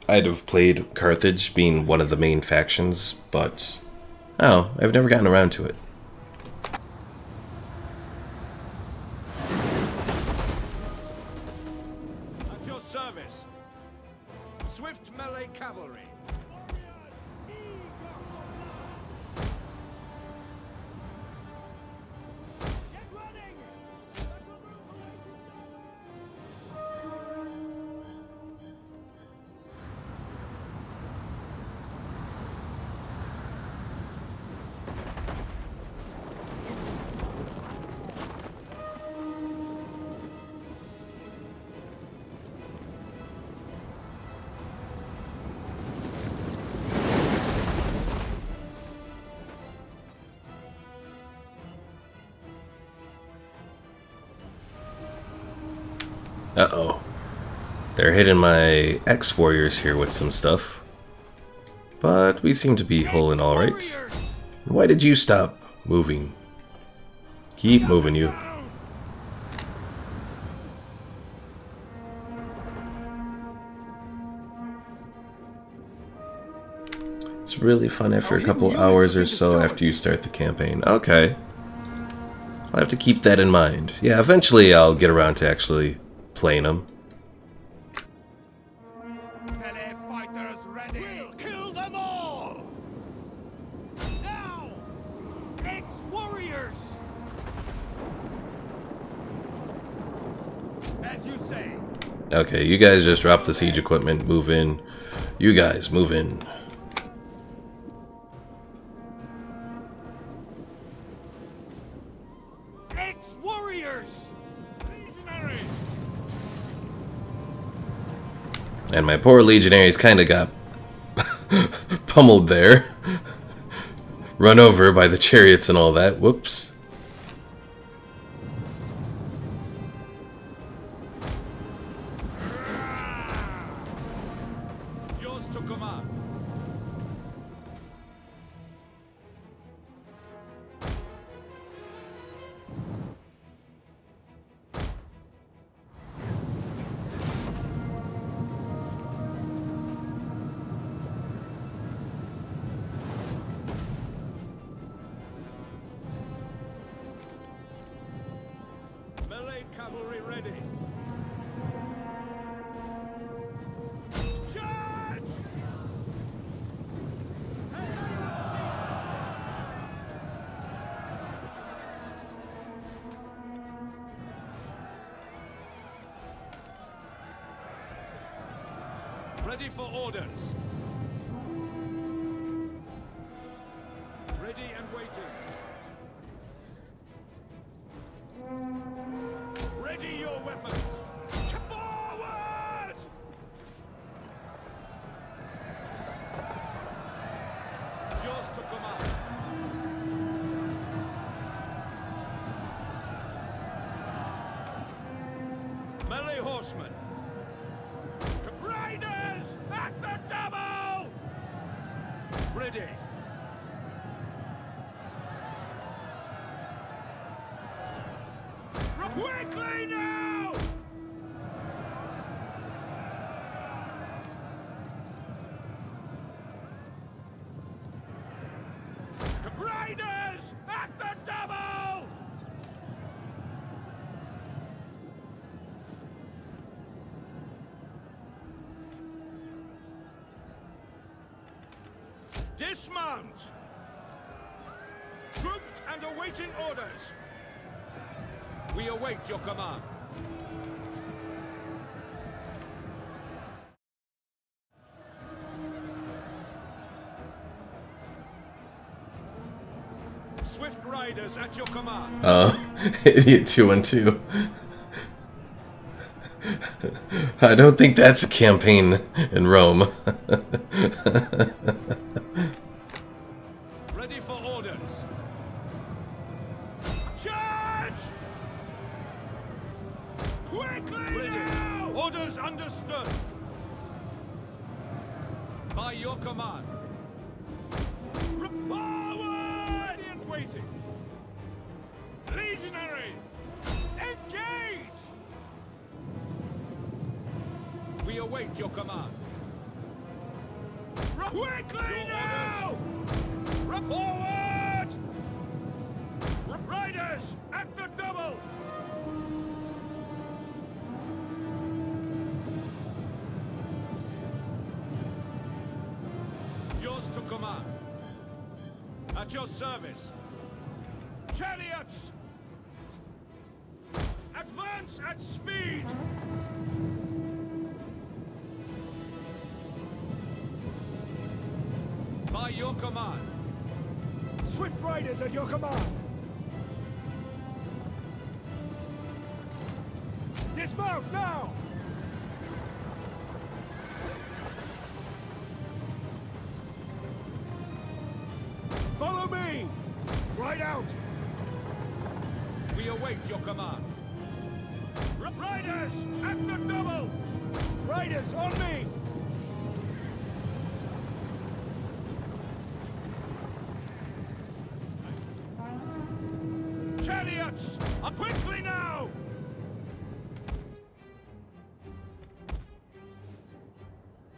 I'd have played Carthage being one of the main factions, but... oh, I've never gotten around to it. At your service. Swift melee cavalry. Uh-oh. They're hitting my ex-warriors here with some stuff. But we seem to be holding alright. Why did you stop moving? Keep moving, you. It's really fun after a couple hours or so after you start the campaign. Okay. I'll have to keep that in mind. Yeah, eventually I'll get around to actually playing them. Melee fighters ready! We'll kill them all! Now! Ex-warriors! As you say. Okay, you guys just drop the siege equipment, move in. You guys, move in. Ex-warriors! Legionaries! And my poor legionaries kind of got pummeled there. Run over by the chariots and all that. Whoops. Yours to command. Melee cavalry ready. Charge! Ready for orders. Ready and waiting. Ready your weapons. Forward! Yours to command. Melee horsemen. Riders at the double! Ready. Quickly now! Riders at the double! Dismount! Grouped and awaiting orders. We await your command. Swift riders at your command. Oh, idiot 2 and 2. I don't think that's a campaign in Rome. Ready for orders. Charge! Quickly now! Orders understood. By your command. Forward and waiting. Legionaries, engage! We await your command. Quickly now! Forward! Riders at the double! Yours to command. At your service. Chariots! Advance at speed! By your command. Swift riders at your command. Dismount now! Follow me! Ride out! We await your command. Riders at the double! Riders on me! Chariots! Quickly now!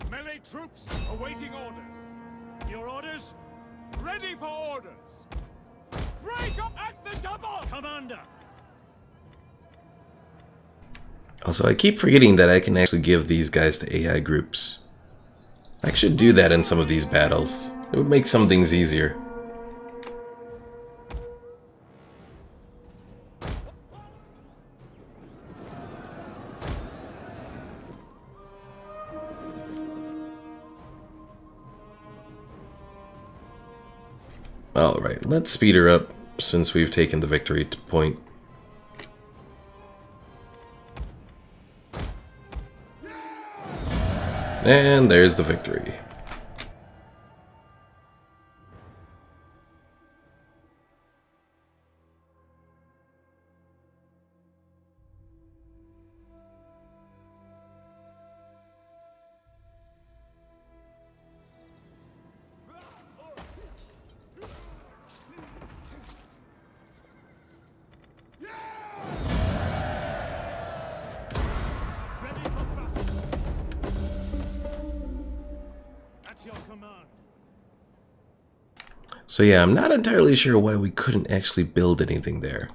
Melee troops awaiting orders. Your orders? Ready for orders. Break up at the double! Commander! Also, I keep forgetting that I can actually give these guys to AI groups. I should do that in some of these battles. It would make some things easier. Alright, let's speed her up since we've taken the victory point. And there's the victory. So yeah, I'm not entirely sure why we couldn't actually build anything there.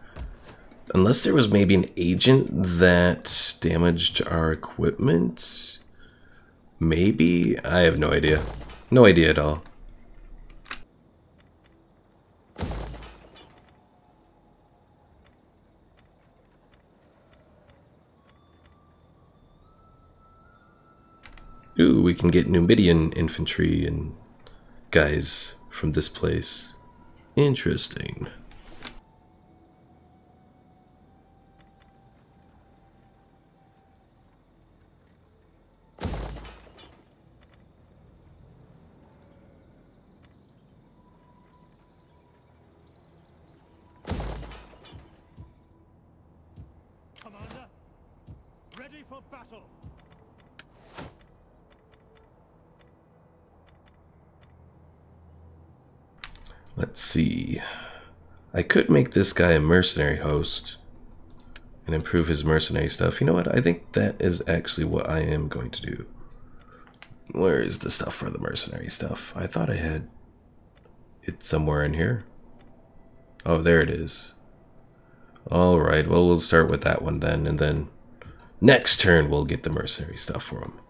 Unless there was maybe an agent that damaged our equipment? Maybe? I have no idea. No idea at all. Ooh, we can get Numidian infantry and guys from this place. Interesting. Commander, ready for battle. Let's see. I could make this guy a mercenary host and improve his mercenary stuff. You know what? I think that is actually what I am going to do. Where is the stuff for the mercenary stuff? I thought I had it somewhere in here. Oh, there it is. Alright, well, we'll start with that one then, and then next turn we'll get the mercenary stuff for him.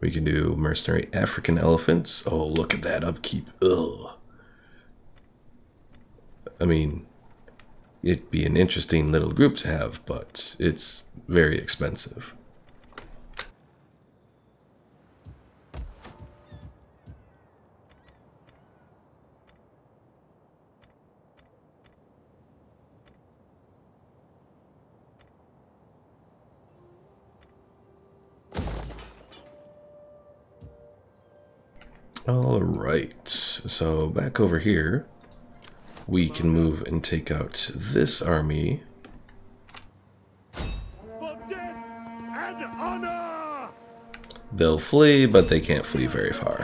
We can do mercenary African elephants. Oh, look at that upkeep. Ugh. I mean, it'd be an interesting little group to have, but it's very expensive. Alright, so back over here, we can move and take out this army. For death and honor! They'll flee, but they can't flee very far.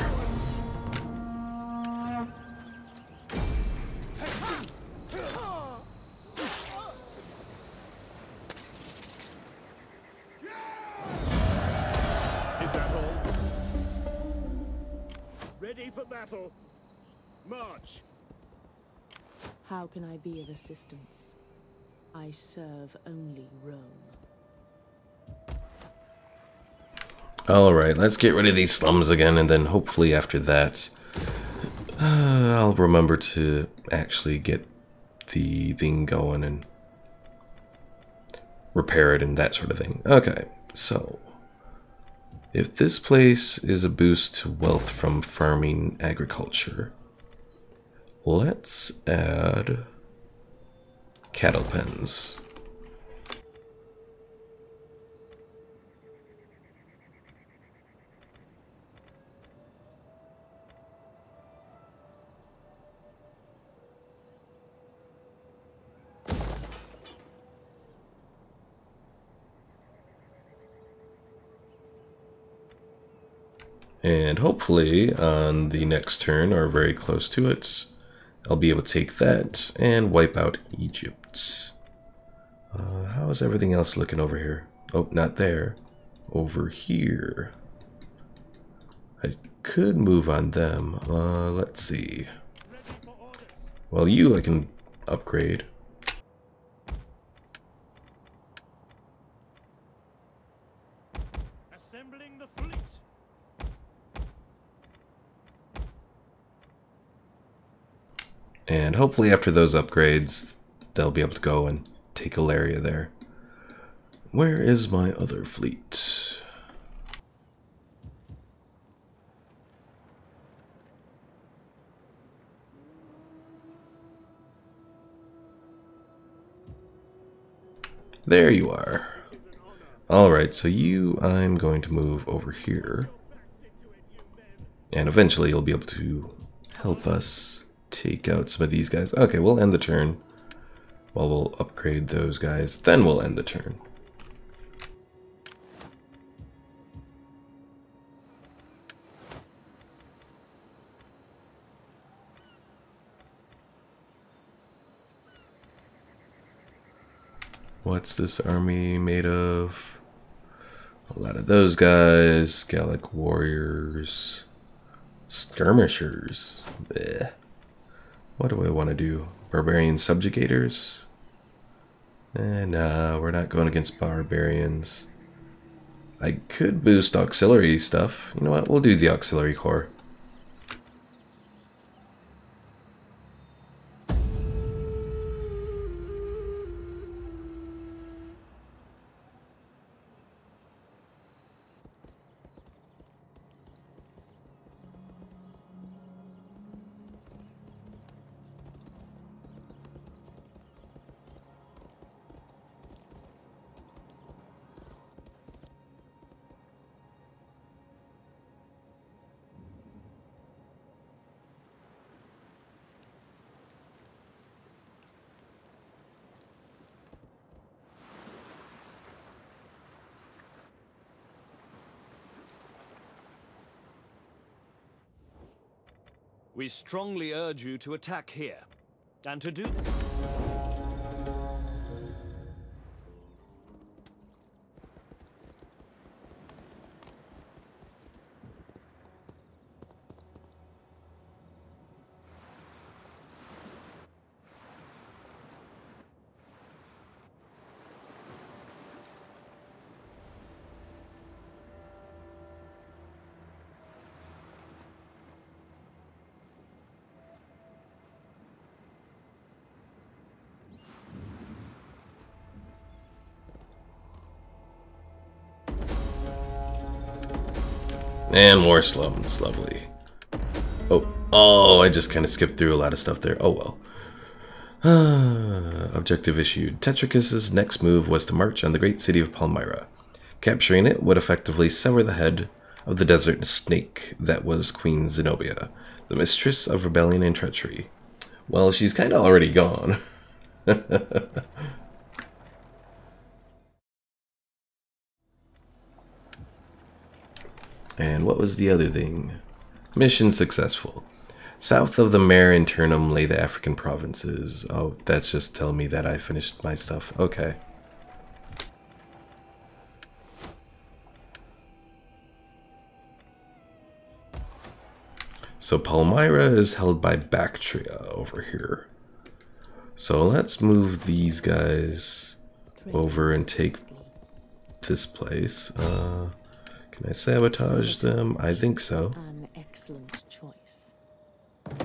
Is that all? Ready for battle. March. How can I be of assistance? I serve only Rome. Alright, let's get rid of these slums again, and then hopefully after that, I'll remember to actually get the thing going and repair it and that sort of thing. Okay, so if this place is a boost to wealth from farming agriculture, let's add cattle pens. And hopefully on the next turn, or very close to it, I'll be able to take that and wipe out Egypt. How is everything else looking over here? Oh, not there. Over here. I could move on them. Let's see. Well, you I can upgrade. Assembling the fleet. And hopefully after those upgrades, they'll be able to go and take Ilaria there. Where is my other fleet? There you are. Alright, so you, I'm going to move over here. And eventually you'll be able to help us take out some of these guys. Okay, we'll end the turn. Well, we'll upgrade those guys. Then we'll end the turn. What's this army made of? A lot of those guys. Gallic warriors. Skirmishers. Bleh. What do I want to do? Barbarian subjugators? Nah, we're not going against barbarians. I could boost auxiliary stuff. You know what? We'll do the auxiliary corps. We strongly urge you to attack here. And to do this... And more slums, lovely. Oh, I just kind of skipped through a lot of stuff there. Oh well. Objective issued. Tetricus's next move was to march on the great city of Palmyra. Capturing it would effectively sever the head of the desert snake that was Queen Zenobia, the mistress of rebellion and treachery. Well, she's kind of already gone. And what was the other thing? Mission successful. South of the Mare Internum lay the African provinces. Oh, that's just telling me that I finished my stuff. Okay. So Palmyra is held by Bactria over here. So let's move these guys over and take this place. Can I sabotage them? I think so. An excellent choice. It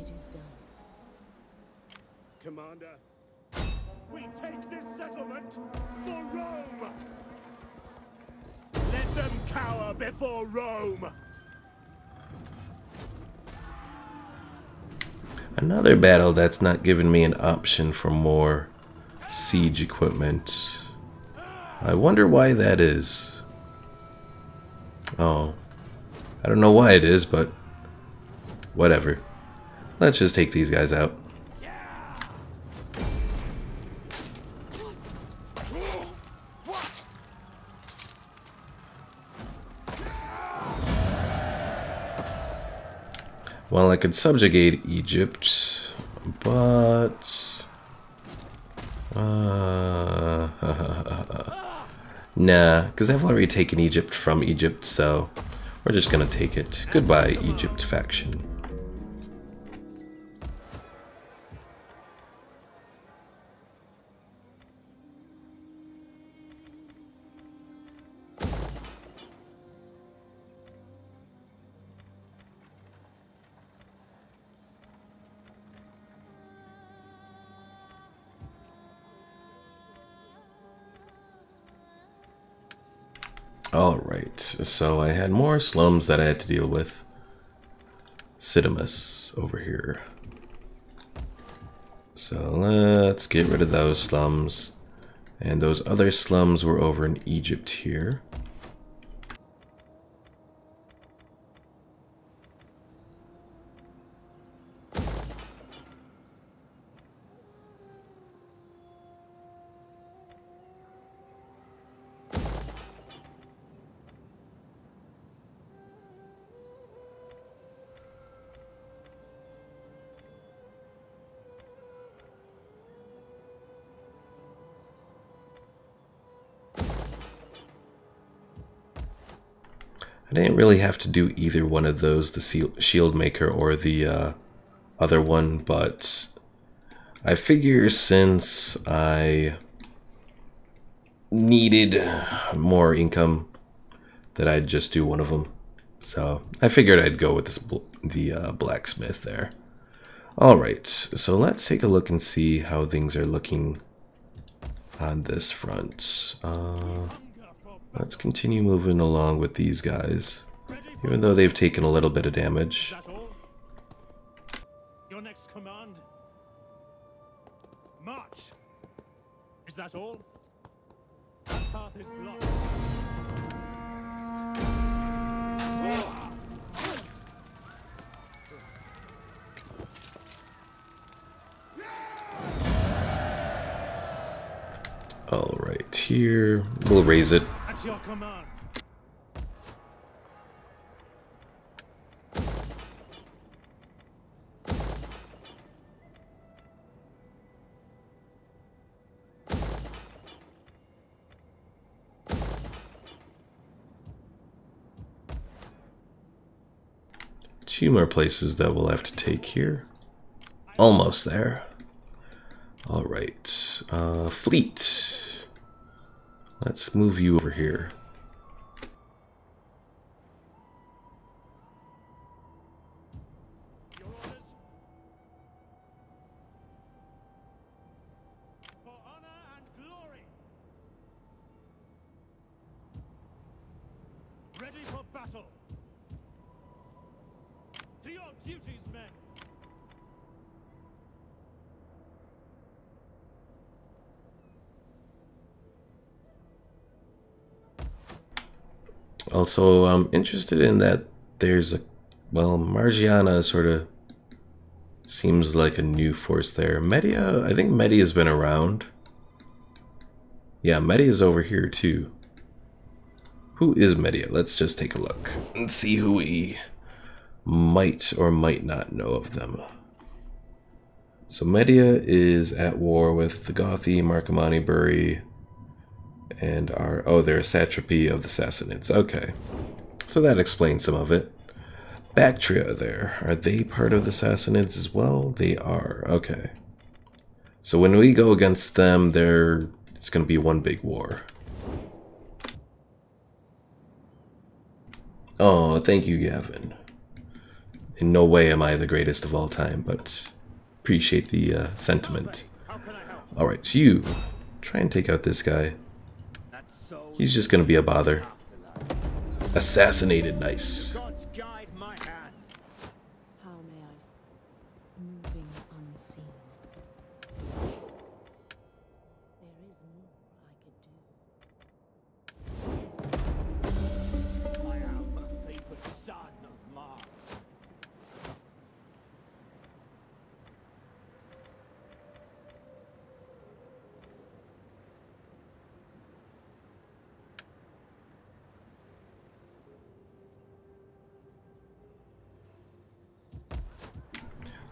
is done. Commander, we take this settlement for Rome! Let them cower before Rome! Another battle that's not giving me an option for more siege equipment. I wonder why that is. Oh. I don't know why it is, but whatever. Let's just take these guys out. Well, I could subjugate Egypt, but... nah, because I've already taken Egypt from Egypt, so we're just gonna take it. Goodbye, Egypt faction. Alright, so I had more slums that I had to deal with. Cidamus over here. So let's get rid of those slums. And those other slums were over in Egypt here. I didn't really have to do either one of those, the shield maker or the other one, but I figure since I needed more income that I'd just do one of them. So I figured I'd go with this the blacksmith there. Alright, so let's take a look and see how things are looking on this front. Let's continue moving along with these guys, even though they've taken a little bit of damage. Is that all? Your next command? March! Is that all? That path is blocked. Alright, here, we'll raise it. At your command. 2 more places that we'll have to take here. Almost there. Alright. Fleet. Let's move you over here. Your orders? For honor and glory. Ready for battle. To your duties, men. Also, I'm interested in that there's a, well, Margiana sort of seems like a new force there. Media, I think Media's been around. Yeah, Media's over here too. Who is Media? Let's just take a look and see who we might or might not know of them. So Media is at war with the Gothi, Marcomanni, Buri, and are, oh, they're a satrapy of the Sassanids. Okay, so that explains some of it. Bactria there, are they part of the Sassanids as well? They are, okay. So when we go against them, it's going to be one big war. Oh, thank you, Gavin. In no way am I the greatest of all time, but appreciate the sentiment. Alright, so you try and take out this guy. He's just gonna be a bother. Assassinated, nice. Gods guide my hand. How may I moving unseen? There is more I could do. I am a favored son of Mars.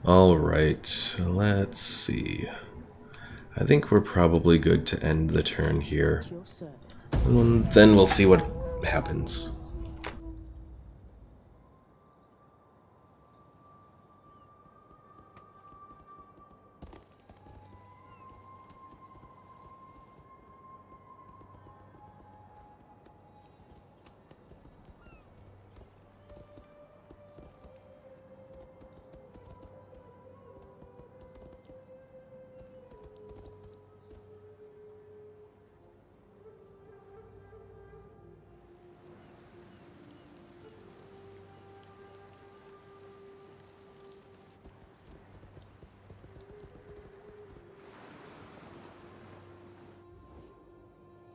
Alright, let's see. I think we're probably good to end the turn here. At your service. And then we'll see what happens.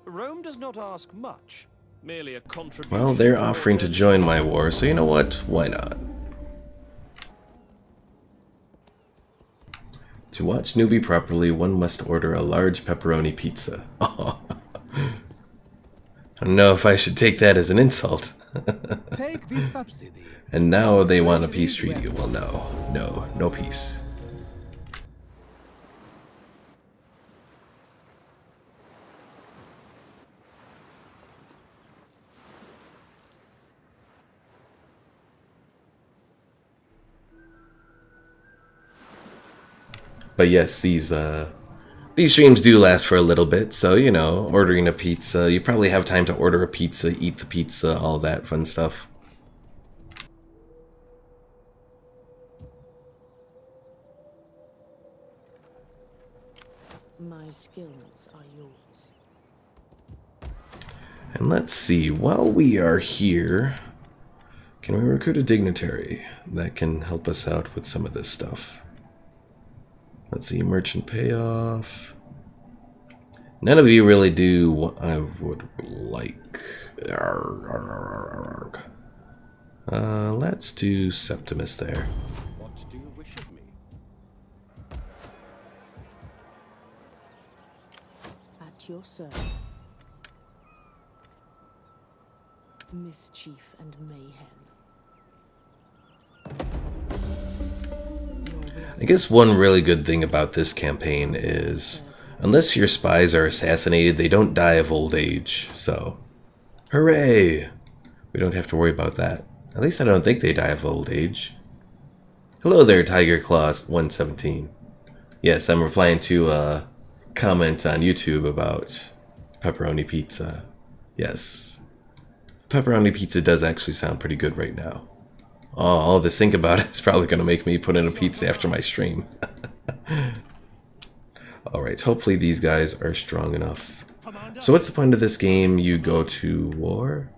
Rome does not ask much, merely a contribution. Well, they're towards offering to join my war, so you know what? Why not? To watch Newbie properly, one must order a large pepperoni pizza. I don't know if I should take that as an insult. Take this subsidy. And now they want a peace treaty. Well, no peace. But yes, these streams do last for a little bit, so, you know, ordering a pizza, you probably have time to order a pizza, eat the pizza, all that fun stuff. My skills are yours. And let's see, while we are here, can we recruit a dignitary that can help us out with some of this stuff? Let's see, merchant payoff. None of you really do what I would like. Let's do Septimus there. What do you wish of me? At your service. Mischief and mayhem. I guess one really good thing about this campaign is, unless your spies are assassinated, they don't die of old age, so hooray! We don't have to worry about that. At least I don't think they die of old age. Hello there, Tiger Claws 117. Yes, I'm replying to a comment on YouTube about pepperoni pizza. Yes. Pepperoni pizza does actually sound pretty good right now. Oh, all this think about it is probably going to make me put in a pizza after my stream. Alright, hopefully these guys are strong enough. So what's the point of this game? You go to war?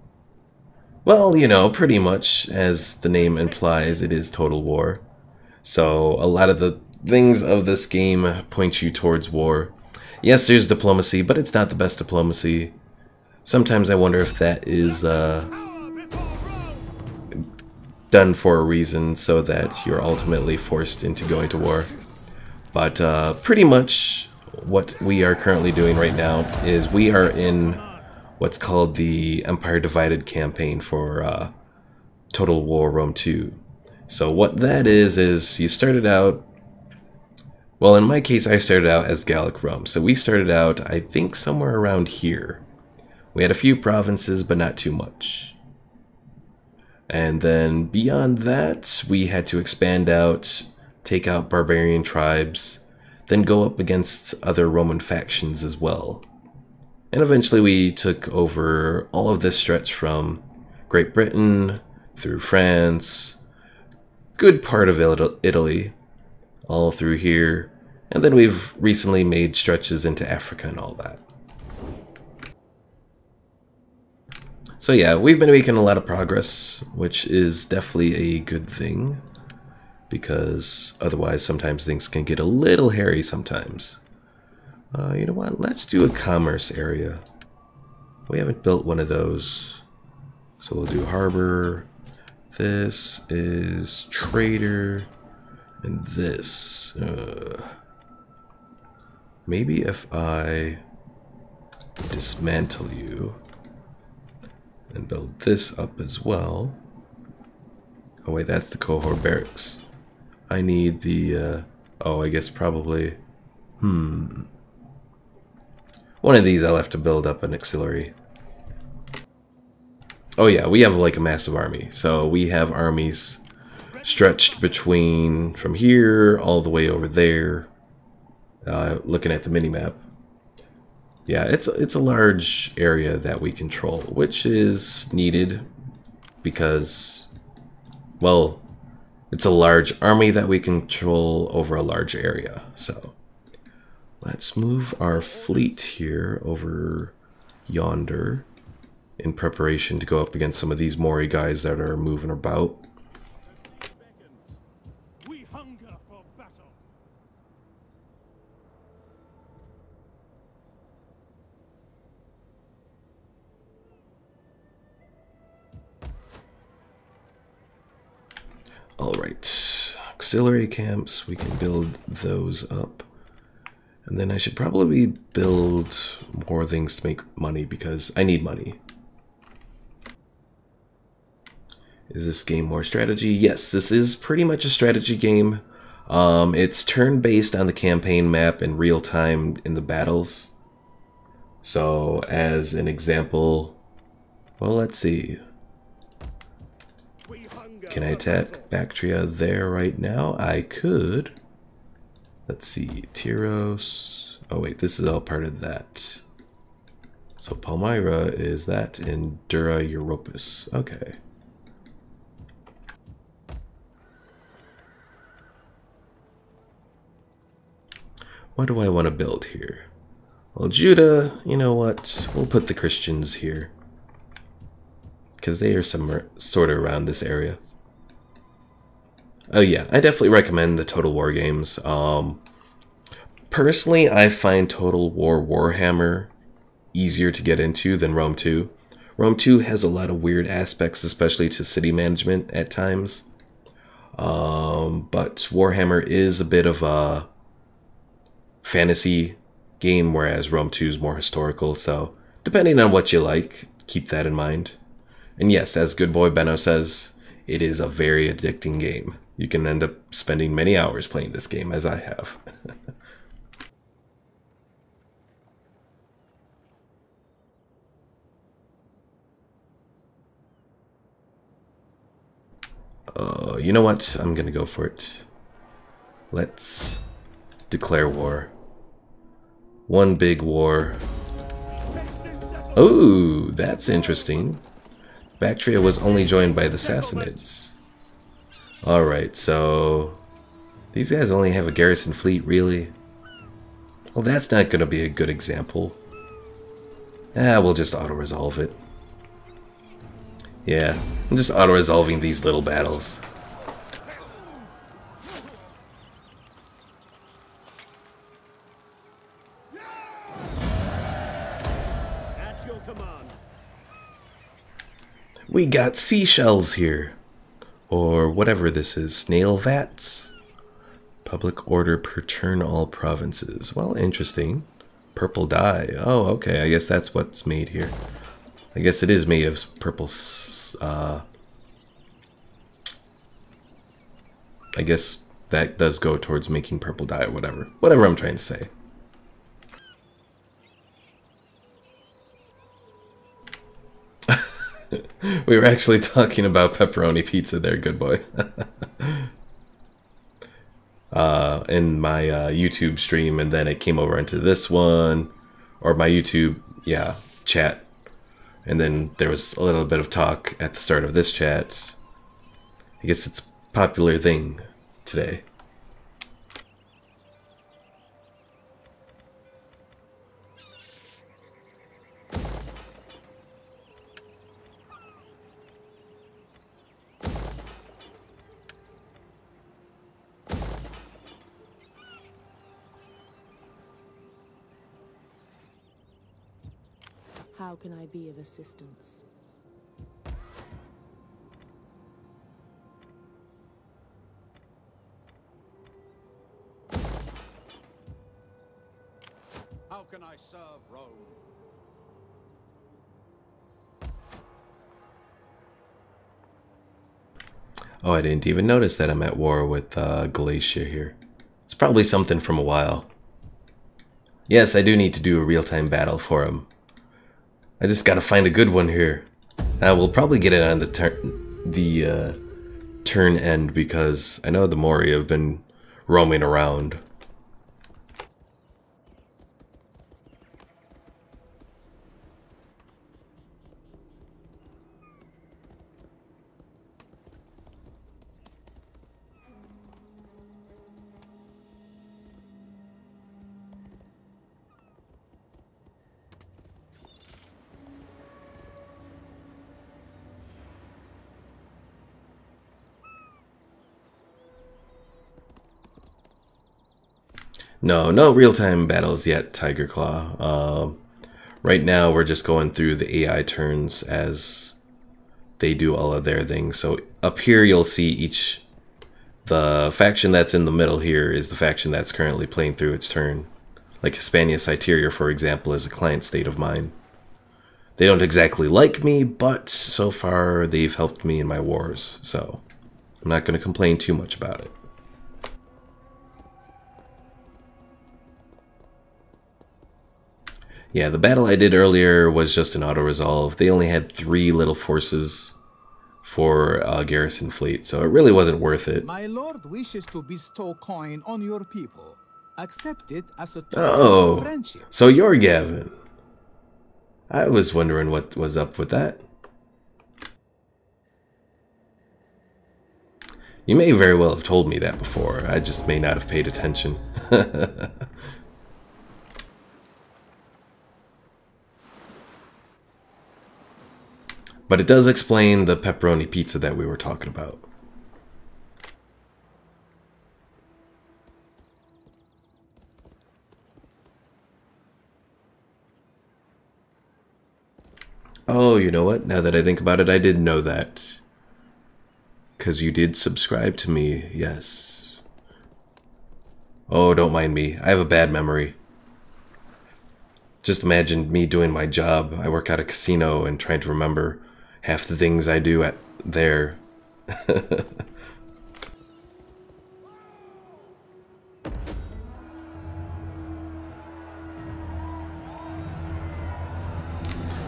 Well, you know, pretty much, as the name implies, it is Total War. So a lot of the things of this game point you towards war. Yes, there's diplomacy, but it's not the best diplomacy. Sometimes I wonder if that is done for a reason so that you're ultimately forced into going to war. But pretty much what we are currently doing right now is we are in what's called the Empire Divided campaign for Total War Rome 2. So what that is you started out, well, in my case I started out as Gallic Rome. So we started out, I think, somewhere around here. We had a few provinces, but not too much. And then beyond that, we had to expand out, take out barbarian tribes, then go up against other Roman factions as well. And eventually we took over all of this stretch from Great Britain, through France, good part of Italy, all through here, and then we've recently made stretches into Africa and all that. So yeah, we've been making a lot of progress, which is definitely a good thing, because otherwise sometimes things can get a little hairy sometimes. You know what, let's do a commerce area. We haven't built one of those, so we'll do harbor. This is trader, and this, maybe if I dismantle you and build this up as well. Oh wait, that's the cohort barracks. I need the, oh, I guess probably, one of these I'll have to build up an auxiliary. Oh yeah, we have like a massive army. So we have armies stretched between from here all the way over there. Looking at the mini-map. Yeah, it's a large area that we control, which is needed because, well, it's a large army that we control over a large area. So let's move our fleet here over yonder, in preparation to go up against some of these Mauri guys that are moving about. We hunger for battle. Alright, auxiliary camps, we can build those up. And then I should probably build more things to make money because I need money. Is this game more strategy? Yes, this is pretty much a strategy game. It's turn-based on the campaign map in real time in the battles. So, as an example, well, let's see. Can I attack Bactria there right now? I could. Let's see, Tyros. Oh wait, this is all part of that. So Palmyra is that in Dura Europus. Okay. What do I want to build here? Well, Judah, you know what? We'll put the Christians here, because they are somewhere sort of around this area. Oh yeah, I definitely recommend the Total War games. Personally, I find Total War Warhammer easier to get into than Rome 2. Rome 2 has a lot of weird aspects, especially to city management at times. But Warhammer is a bit of a fantasy game, whereas Rome 2 is more historical, so depending on what you like, keep that in mind. And yes, as good boy Benno says, it is a very addicting game. You can end up spending many hours playing this game, as I have. So, you know what? I'm gonna go for it. Let's declare war. One big war. Oh, that's interesting. Bactria was only joined by the Sassanids. Alright, so these guys only have a garrison fleet, really? Well, that's not going to be a good example. We'll just auto-resolve it. Yeah, I'm just auto-resolving these little battles. At your command. We got seashells here. Or whatever this is. Snail vats? Public order per turn all provinces. Well, interesting. Purple dye. Oh, okay. I guess that's what's made here. I guess it is made of purple... I guess that does go towards making purple dye or whatever. Whatever I'm trying to say. We were actually talking about pepperoni pizza there, good boy. In my YouTube stream, and then it came over into this one, or my YouTube, yeah, chat. And then there was a little bit of talk at the start of this chat. I guess it's a popular thing today. How can I be of assistance? How can I serve Rome? Oh, I didn't even notice that I'm at war with Galatia here. It's probably something from a while. Yes, I do need to do a real-time battle for him. I just gotta find a good one here. We'll probably get it on the turn end, because I know the Mauri have been roaming around. No real-time battles yet, Tiger Claw. Right now we're just going through the AI turns as they do all of their things. So up here you'll see the faction that's in the middle here is the faction that's currently playing through its turn. Like Hispania Cyteria, for example, is a client state of mine. They don't exactly like me, but so far they've helped me in my wars, so I'm not going to complain too much about it. Yeah, the battle I did earlier was just an auto-resolve. They only had 3 little forces for a garrison fleet, so it really wasn't worth it. My lord wishes to bestow coin on your people. Accept it as a token of friendship. So you're Gavin. I was wondering what was up with that. You may very well have told me that before. I just may not have paid attention. But it does explain the pepperoni pizza that we were talking about. Oh, you know what? Now that I think about it, I did know that. 'Cause you did subscribe to me, yes. Oh, don't mind me. I have a bad memory. Just imagine me doing my job. I work at a casino and trying to remember half the things I do at there.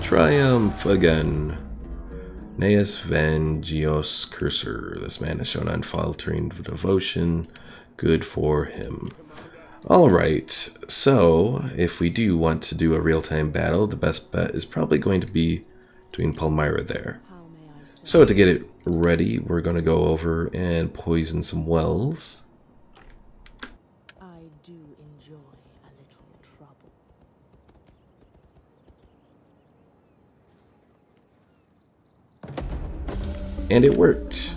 Triumph again. Neas Vangios Cursor. This man has shown unfaltering devotion. Good for him. Alright, so if we do want to do a real-time battle, the best bet is probably going to be doing Palmyra there. So to get it ready, we're going to go over and poison some wells. I do enjoy a little trouble. And it worked.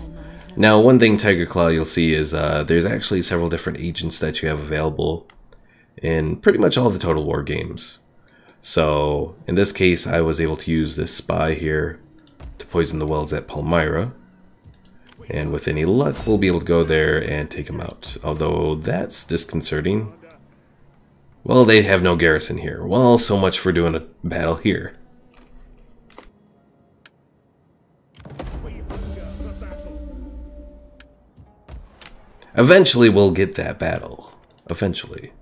Now, one thing, Tiger Claw, you'll see is there's actually several different agents that you have available in pretty much all the Total War games. So, in this case, I was able to use this spy here to poison the wells at Palmyra. And with any luck, we'll be able to go there and take them out. Although, that's disconcerting. Well, they have no garrison here. Well, so much for doing a battle here. Eventually, we'll get that battle. Eventually.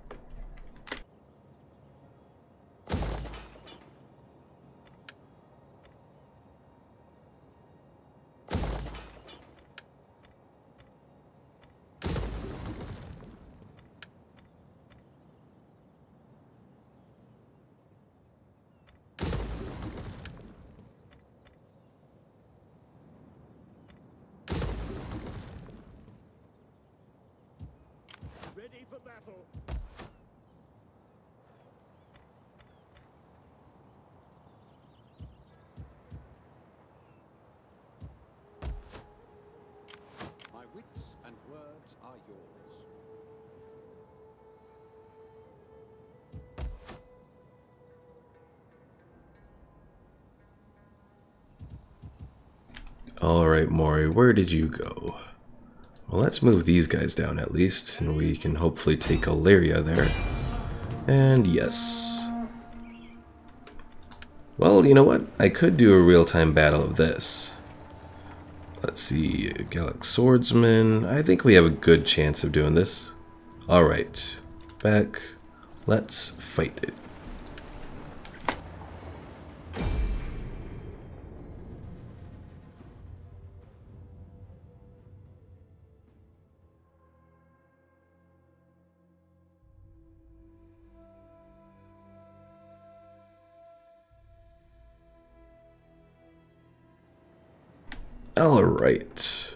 Ready for battle. My wits and words are yours. Alright, Mauri, where did you go? Well, let's move these guys down at least, and we can hopefully take Illyria there. And yes. Well, you know what? I could do a real-time battle of this. Let's see, Gallic Swordsman. I think we have a good chance of doing this. Alright, back. Let's fight it. Alright,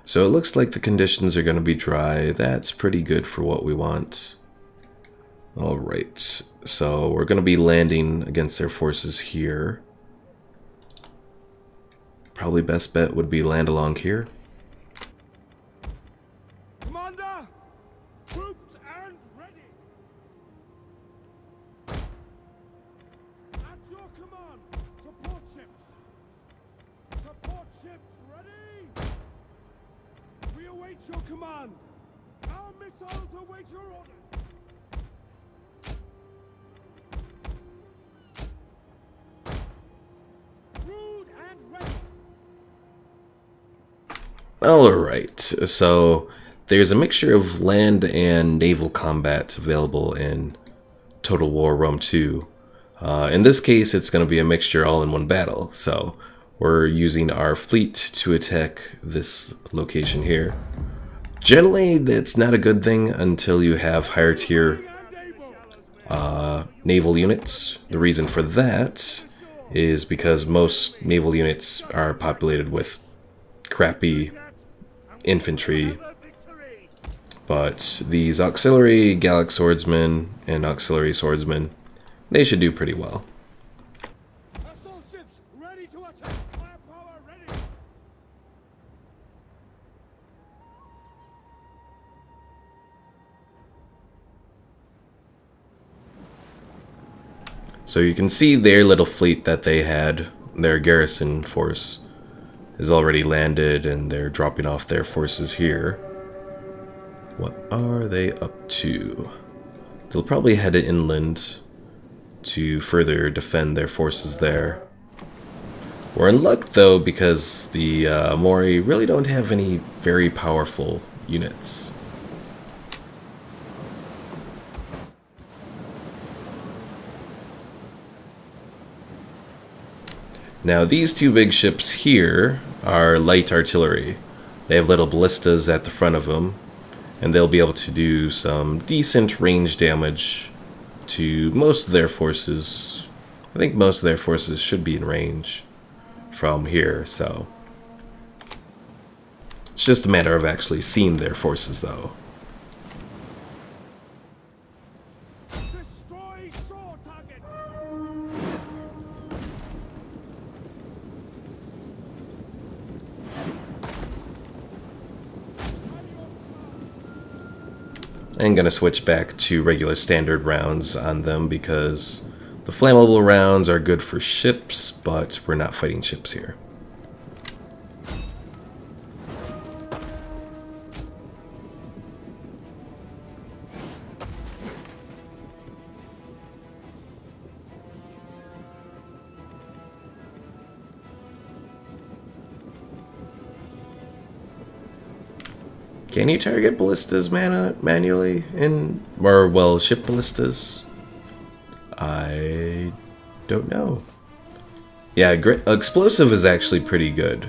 so it looks like the conditions are going to be dry. That's pretty good for what we want. Alright, so we're going to be landing against their forces here. Probably best bet would be land along here. Commander! Troops and ready! At your command! Support ships! Support ships ready! We await your command! Our missiles await your orders! Rude and ready! Alright, so there's a mixture of land and naval combat available in Total War Rome 2. In this case, it's going to be a mixture all in one battle, so we're using our fleet to attack this location here. Generally, that's not a good thing until you have higher tier naval units. The reason for that is because most naval units are populated with crappy infantry, but these auxiliary Gallic swordsmen and auxiliary swordsmen, they should do pretty well. Assault ships ready to attack! Firepower ready! So you can see their little fleet that they had, their garrison force, is already landed and they're dropping off their forces here. What are they up to? They'll probably head inland to further defend their forces there. We're in luck though because the Mauri really don't have any very powerful units. Now these two big ships here are light artillery. They have little ballistas at the front of them, and they'll be able to do some decent range damage to most of their forces. I think most of their forces should be in range from here, so it's just a matter of actually seeing their forces though. Destroy shore targets! I'm gonna switch back to regular standard rounds on them because the flammable rounds are good for ships, but we're not fighting ships here. Can you target ballistas manually or well, ship ballistas? I don't know. Yeah, explosive is actually pretty good.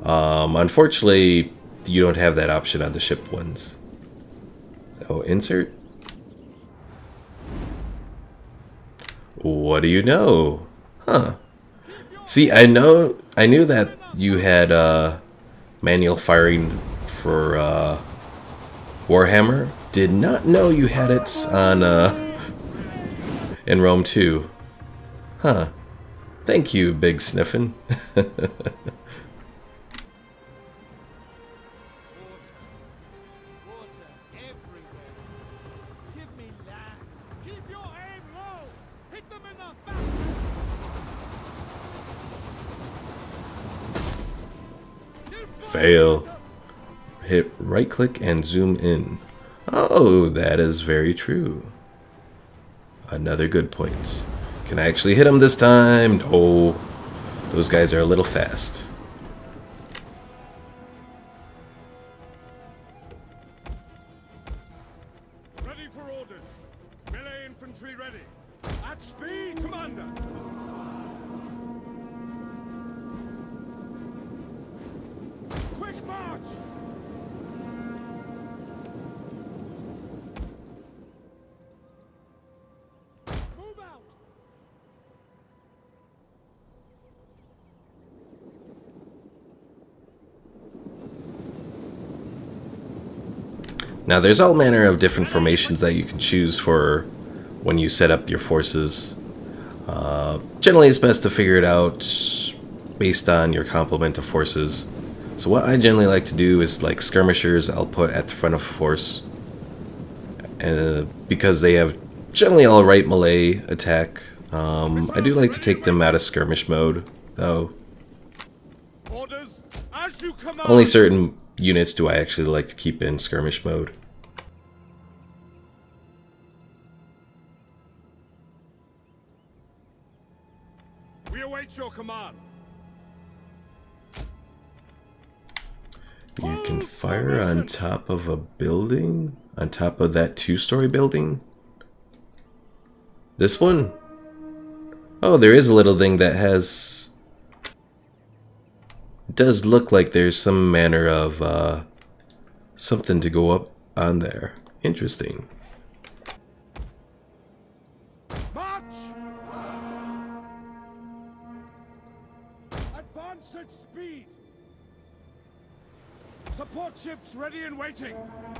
Unfortunately, you don't have that option on the ship ones. Oh, insert? What do you know? Huh. See, I knew that you had manual firing for Warhammer. Did not know you had it on in Rome 2. Huh. Thank you, Big Sniffin. Fail. Hit right click and zoom in. Oh, that is very true. Another good point. Can I actually hit him this time? Oh, those guys are a little fast. Ready for orders. Melee infantry ready. At speed, Commander. Quick march. Move out. Now there's all manner of different formations that you can choose for when you set up your forces. Generally it's best to figure it out based on your complement of forces. So what I generally like to do is like skirmishers I'll put at the front of a force. Because they have generally alright melee attack. I do like to take them out of skirmish mode though. Orders as you command. Only certain units do I actually like to keep in skirmish mode. We await your command. You can fire on top of a building? On top of that two-story building? This one? Oh, there is a little thing that has... It does look like there's some manner of, something to go up on there. Interesting. March! Advance at speed! Support ships ready and waiting!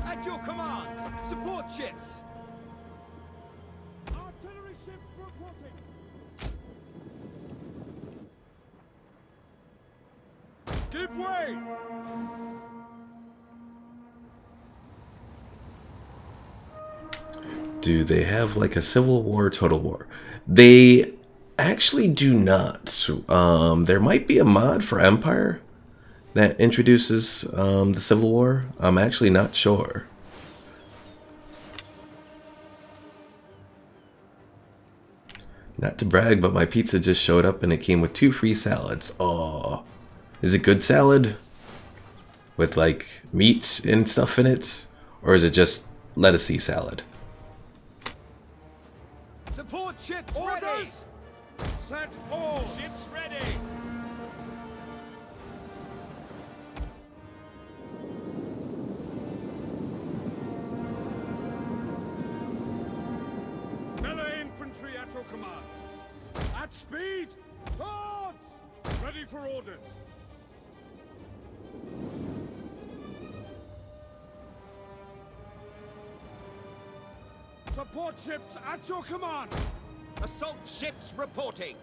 At your command! Support ships! Artillery ships reporting! Give way! Do they have like a Civil War, Total War? They actually do not. There might be a mod for Empire that introduces the Civil War. I'm actually not sure. Not to brag, but my pizza just showed up and it came with 2 free salads. Oh, is it good salad? With like meat and stuff in it? Or is it just lettucey salad? Support ships ready! Orders! Set all! Ships ready! at your command. At speed! Swords! Ready for orders. Support ships at your command! Assault ships reporting.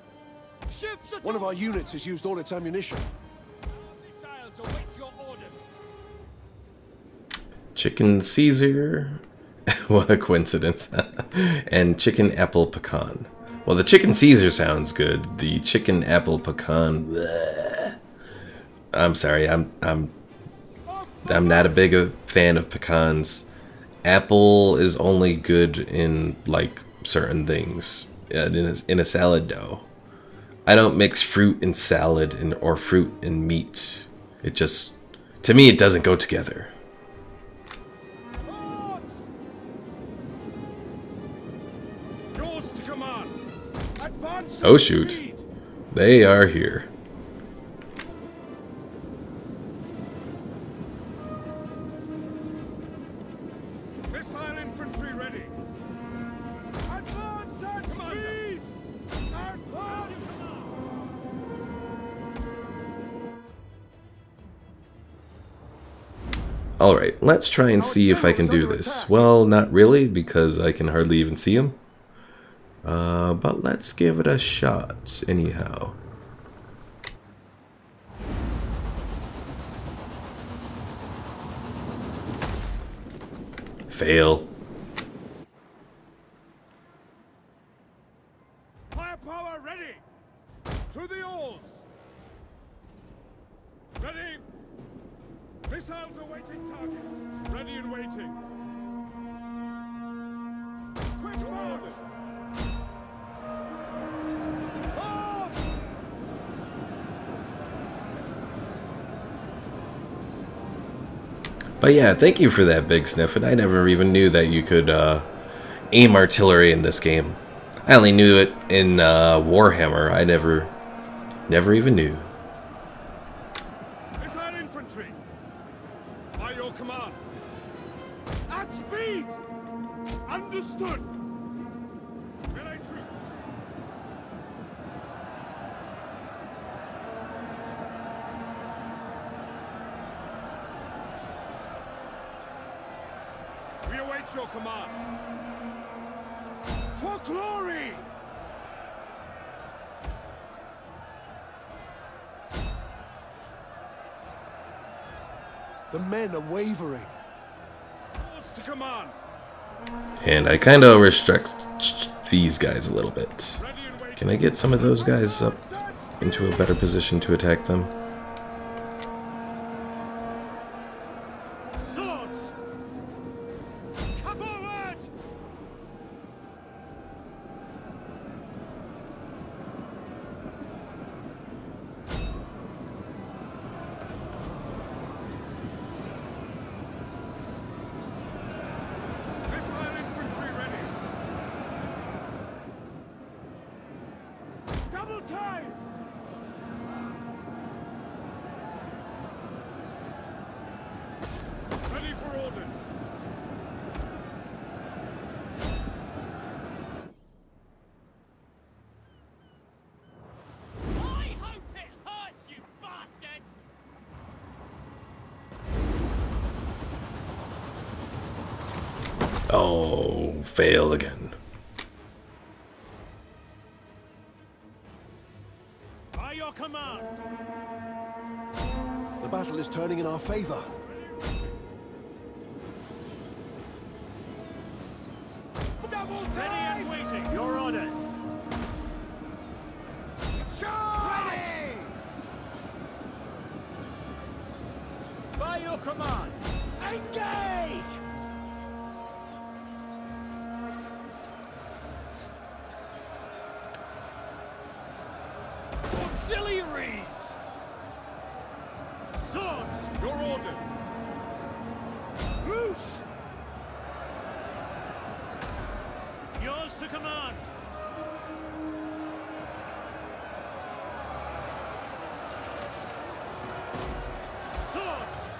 Ships at One of our units has used all its ammunition. missiles await your orders. Chicken Caesar. What a coincidence. And chicken apple pecan. Well, the chicken Caesar sounds good. The chicken apple pecan. Bleh. I'm sorry. I'm not a big fan of pecans. Apple is only good in like certain things. In a salad dough. I don't mix fruit in salad or fruit in meat. It just, to me, it doesn't go together. Swords! Yours to command. Advance. Oh shoot. They are here. Missile infantry ready. Advance at speed. Advance. Alright, let's try and see if I can do this. Well, not really, because I can hardly even see him. But let's give it a shot, anyhow. Fail. Firepower ready. To the oars. Ready. Missiles awaiting targets. Ready and waiting. Quick orders. Swords! But yeah, thank you for that, Big Sniffin. I never even knew that you could aim artillery in this game. I only knew it in Warhammer. I never even knew. Missile infantry. By your command. At speed. Understood. Melee troops. We await your command. For glory! The men are wavering. Yours to command. And I kind of restrict these guys a little bit. Ready and waiting. Can I get some of those guys up into a better position to attack them? Swords! Come forward! Missile infantry ready. Double time! Ready for orders. I hope it hurts, you bastards! Oh, fail again. By your command. The battle is turning in our favor. Double time! Ready and waiting. Your orders. Charge! Ready! By your command. Engage! Auxiliaries! Swords! Your orders! Loose! Yours to command! Swords!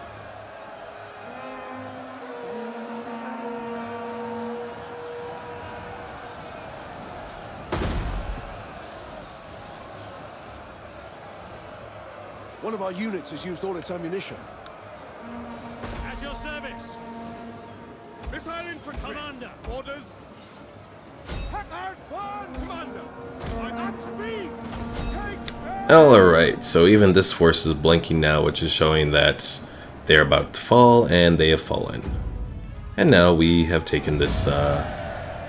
One of our units has used all its ammunition. At your service. Missile infantry. Commander. Orders. Advance. Commander. I'm at speed. Take. Alright, so even this force is blinking now, which is showing that they're about to fall, and they have fallen. And now we have taken this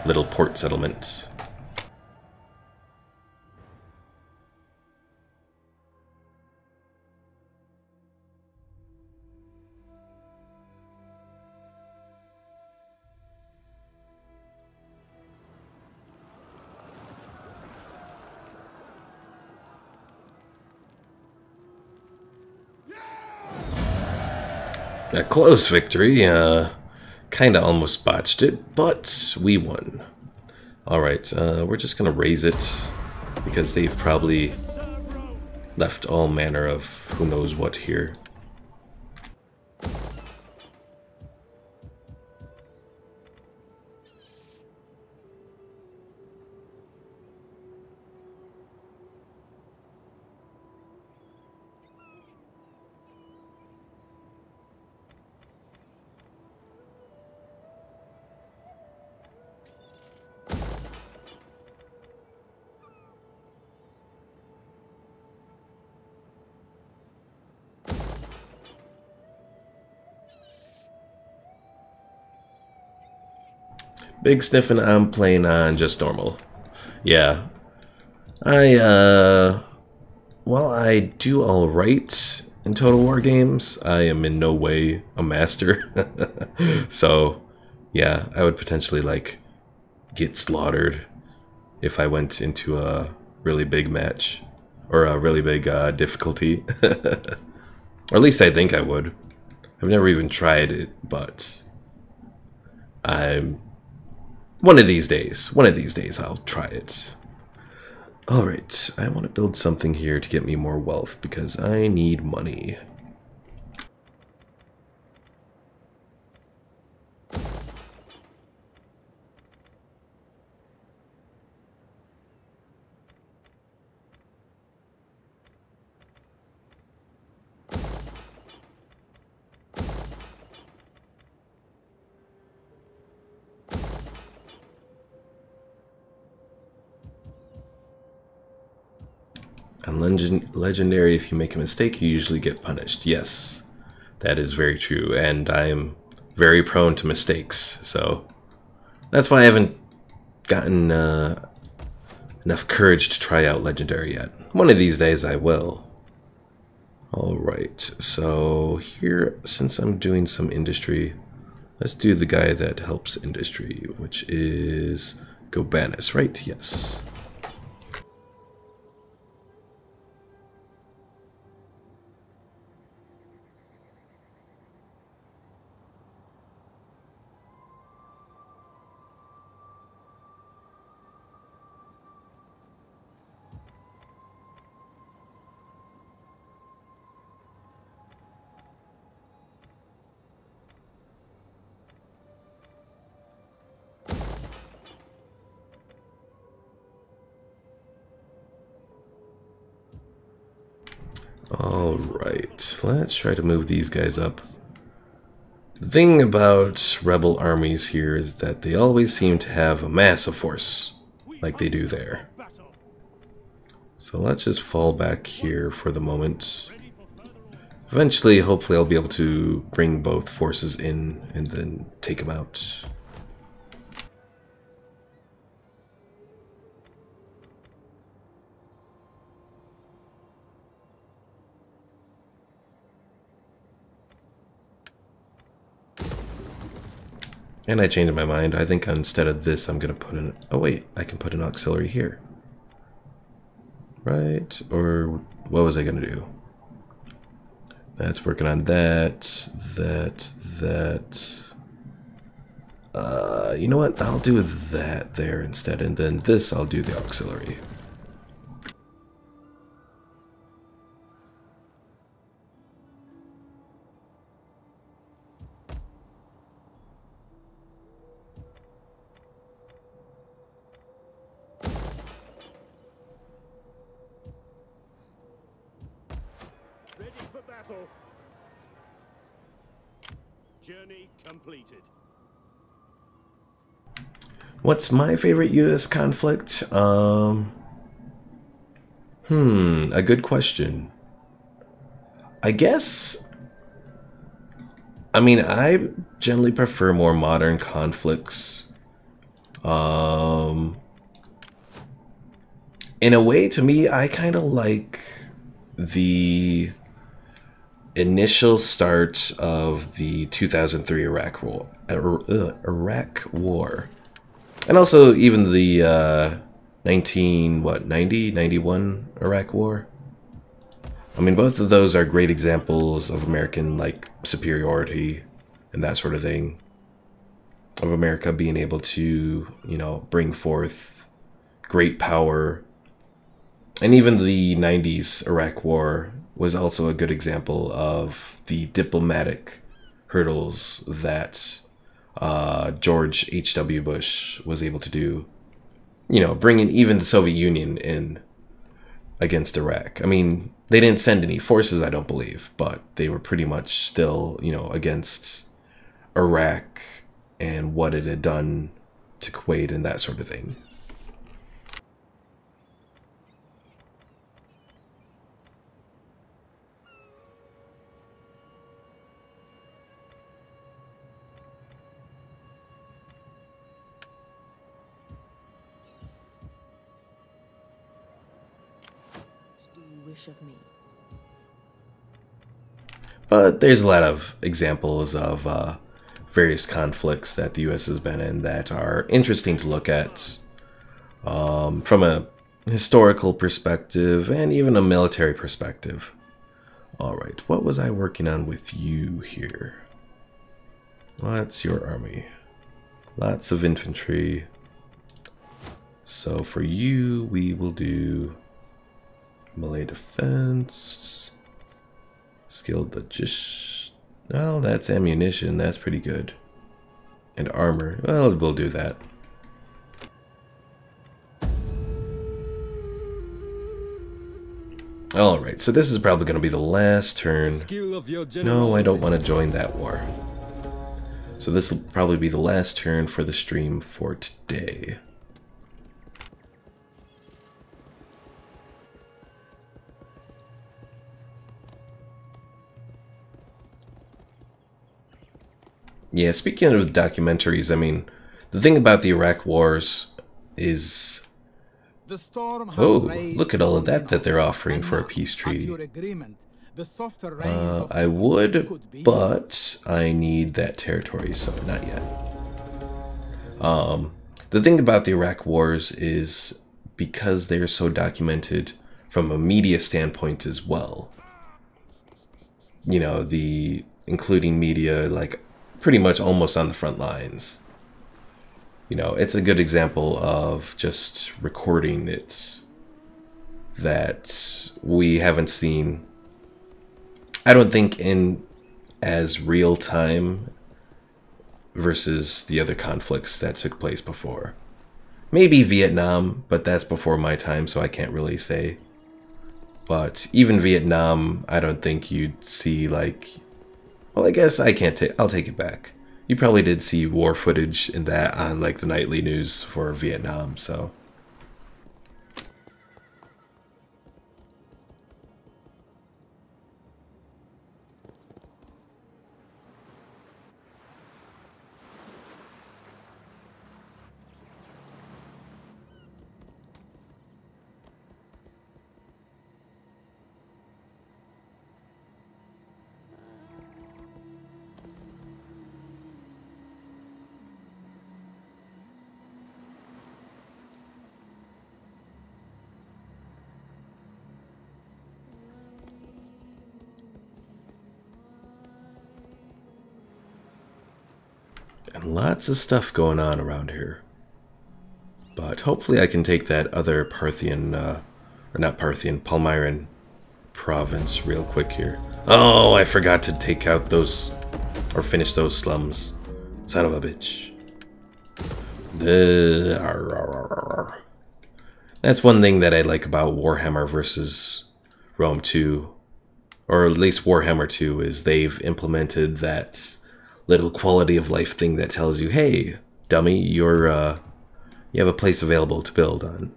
little port settlement. A close victory, kinda almost botched it, but we won. Alright, we're just gonna raise it, because they've probably left all manner of who knows what here. Big Sniffin', I'm playing on just normal. Yeah. Well, I do alright in Total War games. I am in no way a master. So, yeah, I would potentially, like, get slaughtered if I went into a really big match. Or a really big difficulty. Or at least I think I would. I've never even tried it, but one of these days I'll try it. Alright, I want to build something here to get me more wealth because I need money. On Legendary, if you make a mistake, you usually get punished. Yes, that is very true, and I am very prone to mistakes, so that's why I haven't gotten enough courage to try out Legendary yet. One of these days I will. Alright, so here, since I'm doing some industry, let's do the guy that helps industry, which is Gobanus, right? Yes. Alright, let's try to move these guys up. The thing about rebel armies here is that they always seem to have a massive force, like they do there. So let's just fall back here for the moment. Eventually, hopefully I'll be able to bring both forces in and then take them out. And I changed my mind. I think instead of this, I'm going to put in... Oh, wait. I can put an auxiliary here. Right? Or what was I going to do? That's working on that. You know what? I'll do that there instead. And then this, I'll do the auxiliary. battle. Journey completed. What's my favorite US conflict? A good question. I guess, I mean, I generally prefer more modern conflicts. In a way, to me, I kind of like the initial start of the 2003 Iraq War. And also even the 91 Iraq War. I mean, both of those are great examples of American, like, superiority and that sort of thing. Of America being able to, you know, bring forth great power. And even the 90s Iraq War was also a good example of the diplomatic hurdles that George H.W. Bush was able to do. You know, bringing even the Soviet Union in against Iraq. I mean, they didn't send any forces, I don't believe, but they were pretty much still, you know, against Iraq and what it had done to Kuwait and that sort of thing. What do you wish of me? But there's a lot of examples of various conflicts that the U.S. has been in that are interesting to look at from a historical perspective and even a military perspective. Alright, what was I working on with you here? What's your army? Lots of infantry. So for you, we will do melee defense, skilled logist. Well, that's ammunition. That's pretty good. And armor. Well, we'll do that. Alright, so this is probably going to be the last turn. No, I don't want to join that war. So this will probably be the last turn for the stream for today. Yeah, speaking of documentaries, I mean, the thing about the Iraq wars is... Oh, look at all of that they're offering for a peace treaty. I would, but I need that territory, so not yet. The thing about the Iraq wars is because they're so documented from a media standpoint as well. You know, including media, like, pretty much almost on the front lines. You know, it's a good example of just recording it that we haven't seen, I don't think, in as real time versus the other conflicts that took place before. Maybe Vietnam, but that's before my time, so I can't really say. But even Vietnam, I don't think you'd see, like... Well, I guess I can't I'll take it back. You probably did see war footage in that on, like, the nightly news for Vietnam, so... And lots of stuff going on around here. But hopefully I can take that other Parthian, or not Parthian, Palmyran province real quick here. Oh, I forgot to take out those, or finish those slums. Son of a bitch. That's one thing that I like about Warhammer versus Rome 2, or at least Warhammer 2, is they've implemented that little quality of life thing that tells you, hey, dummy, you have a place available to build on.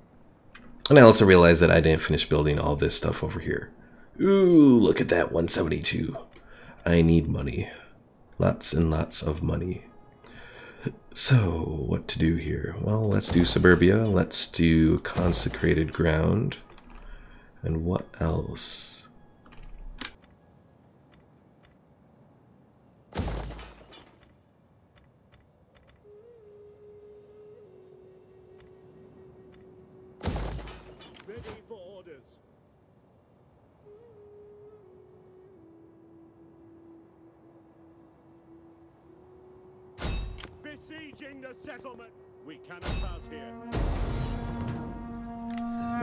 And I also realized that I didn't finish building all this stuff over here. Ooh, look at that 172. I need money. Lots and lots of money. So, what to do here? Well, let's do suburbia. Let's do consecrated ground. And what else? Ready for orders. Besieging the settlement. We cannot pass here.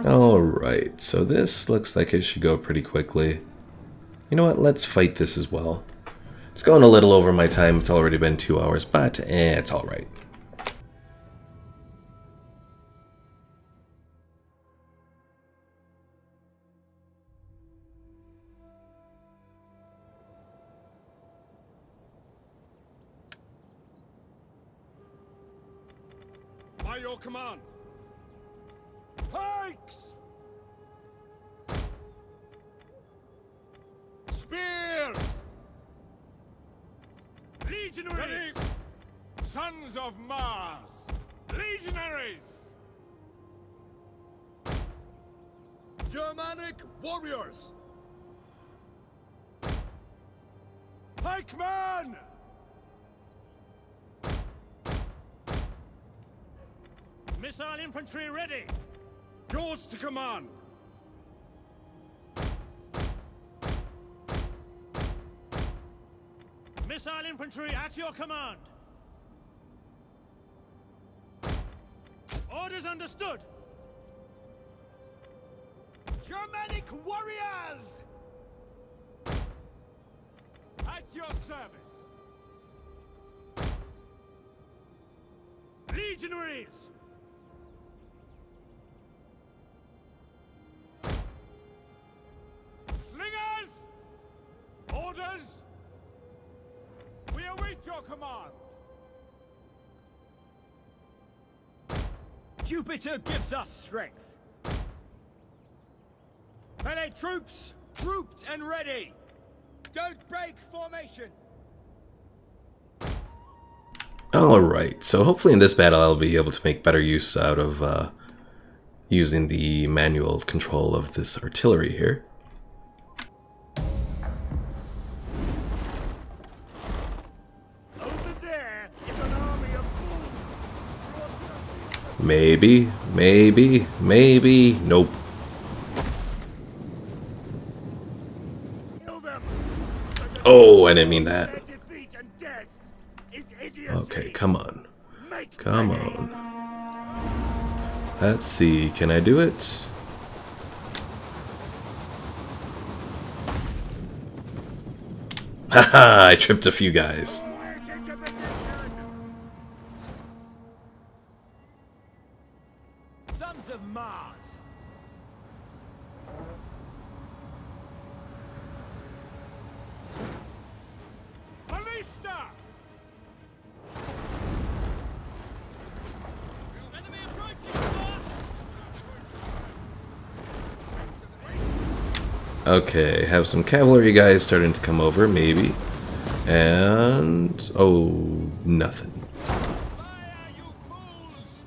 Alright, so this looks like it should go pretty quickly. You know what, let's fight this as well. It's going a little over my time, it's already been 2 hours, but it's alright. By your command. Pikes! Spears! Legionaries! Sons of Mars! Legionaries! Germanic warriors! Pikemen! Missile infantry ready! Yours to command! Missile infantry at your command! Orders understood! Germanic warriors! At your service! Legionaries! Slingers! Orders! We await your command! Jupiter gives us strength. Melee troops, grouped and ready. Don't break formation. Alright, so hopefully in this battle I'll be able to make better use out of using the manual control of this artillery here. Over there is an army of fools! Maybe, nope. Kill them! Oh, I didn't mean that. Their defeat and deaths is idiocy! Okay, come on. Make Come ready. on. Let's see, can I do it? Haha, I tripped a few guys. Quiet into position! Sons of Mars. Ballista! Enemy approaching, sir! Okay, have some cavalry guys starting to come over, maybe. And... oh, nothing. Fire, you fools!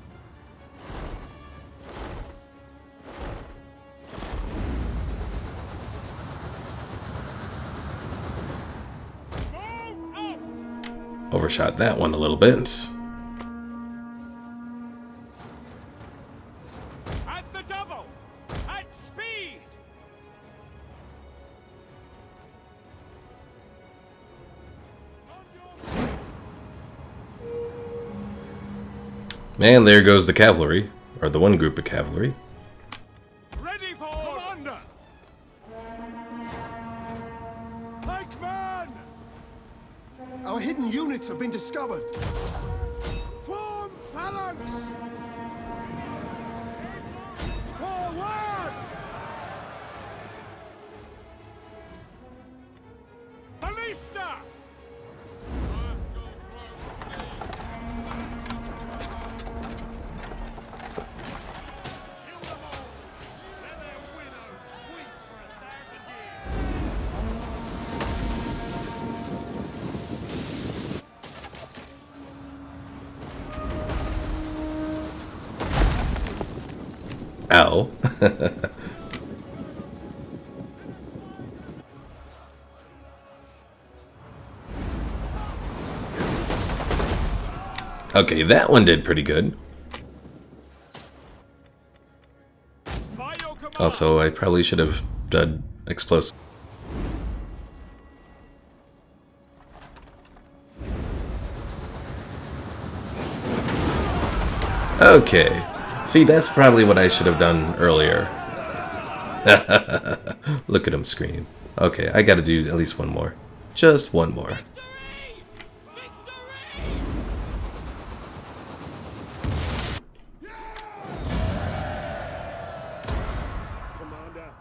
Move out! Overshot that one a little bit. At the double! At speed! And there goes the cavalry, or the one group of cavalry. Ready for commander! Pikemen! Our hidden units have been discovered. Form phalanx! Forward! Vista! Kill them all! Let their widows weep for 1,000 years! Ow. Okay, that one did pretty good. By your command! Also, I probably should have done explosive. Okay. See, that's probably what I should have done earlier. Look at him scream. Okay, I gotta do at least one more. Just one more. Commander.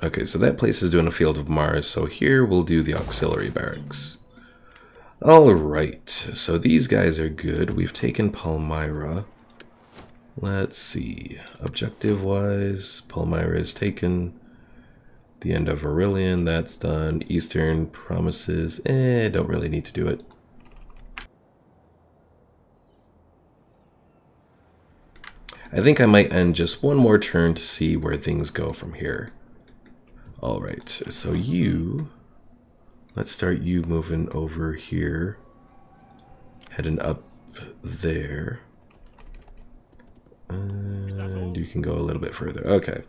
Okay, so that place is doing a Field of Mars, so here we'll do the auxiliary barracks. Alright, so these guys are good. We've taken Palmyra. Let's see. Objective-wise, Palmyra is taken. The end of Aurelian, that's done. Eastern Promises, don't really need to do it. I think I might end just one more turn to see where things go from here. Alright, so let's start you moving over here. Heading up there. And you can go a little bit further. Okay.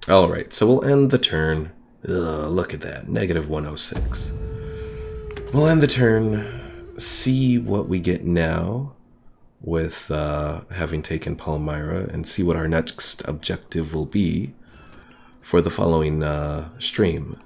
Alright, so we'll end the turn. Ugh, look at that, negative 106. We'll end the turn, see what we get now with having taken Palmyra, and see what our next objective will be for the following stream.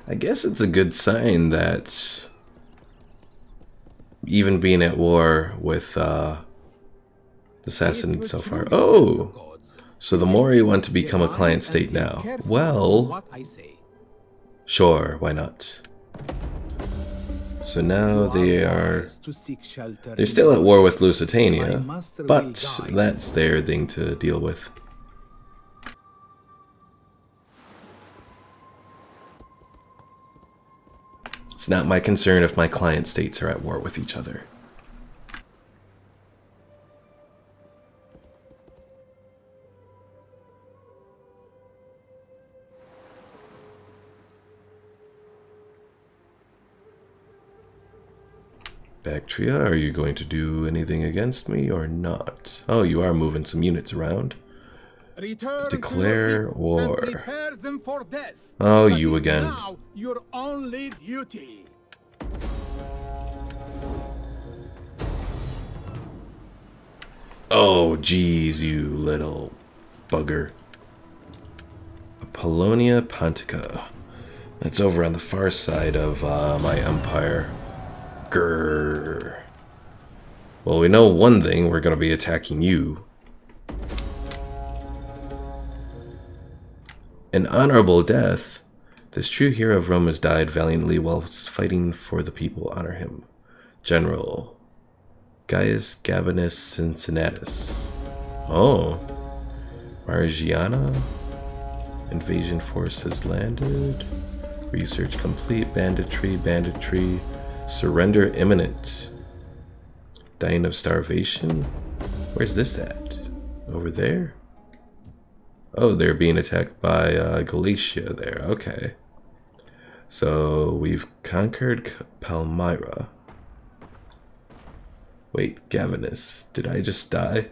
I guess it's a good sign that even being at war with the Assassin so far. Oh! So the Mauri want to become a client state now. Well, sure, why not? So now they're still at war with Lusitania, but that's their thing to deal with. It's not my concern if my client states are at war with each other. Bactria, are you going to do anything against me or not? Oh, you are moving some units around. Declare war. Prepare them for death. Oh, That you is again. Now your only duty. Oh, geez, you little bugger. Apollonia Pontica. That's over on the far side of my empire. Grrr. Well, we know one thing. We're going to be attacking you. An honorable death? This true hero of Rome has died valiantly whilst fighting for the people. Honor him. General Gaius Gabinus Cincinnatus. Oh. Margiana? Invasion force has landed. Research complete. Banditry. Surrender imminent. Dying of starvation? Where's this at? Over there? Oh, they're being attacked by Galatia there. Okay. So we've conquered Palmyra. Wait, Gavinus, did I just die?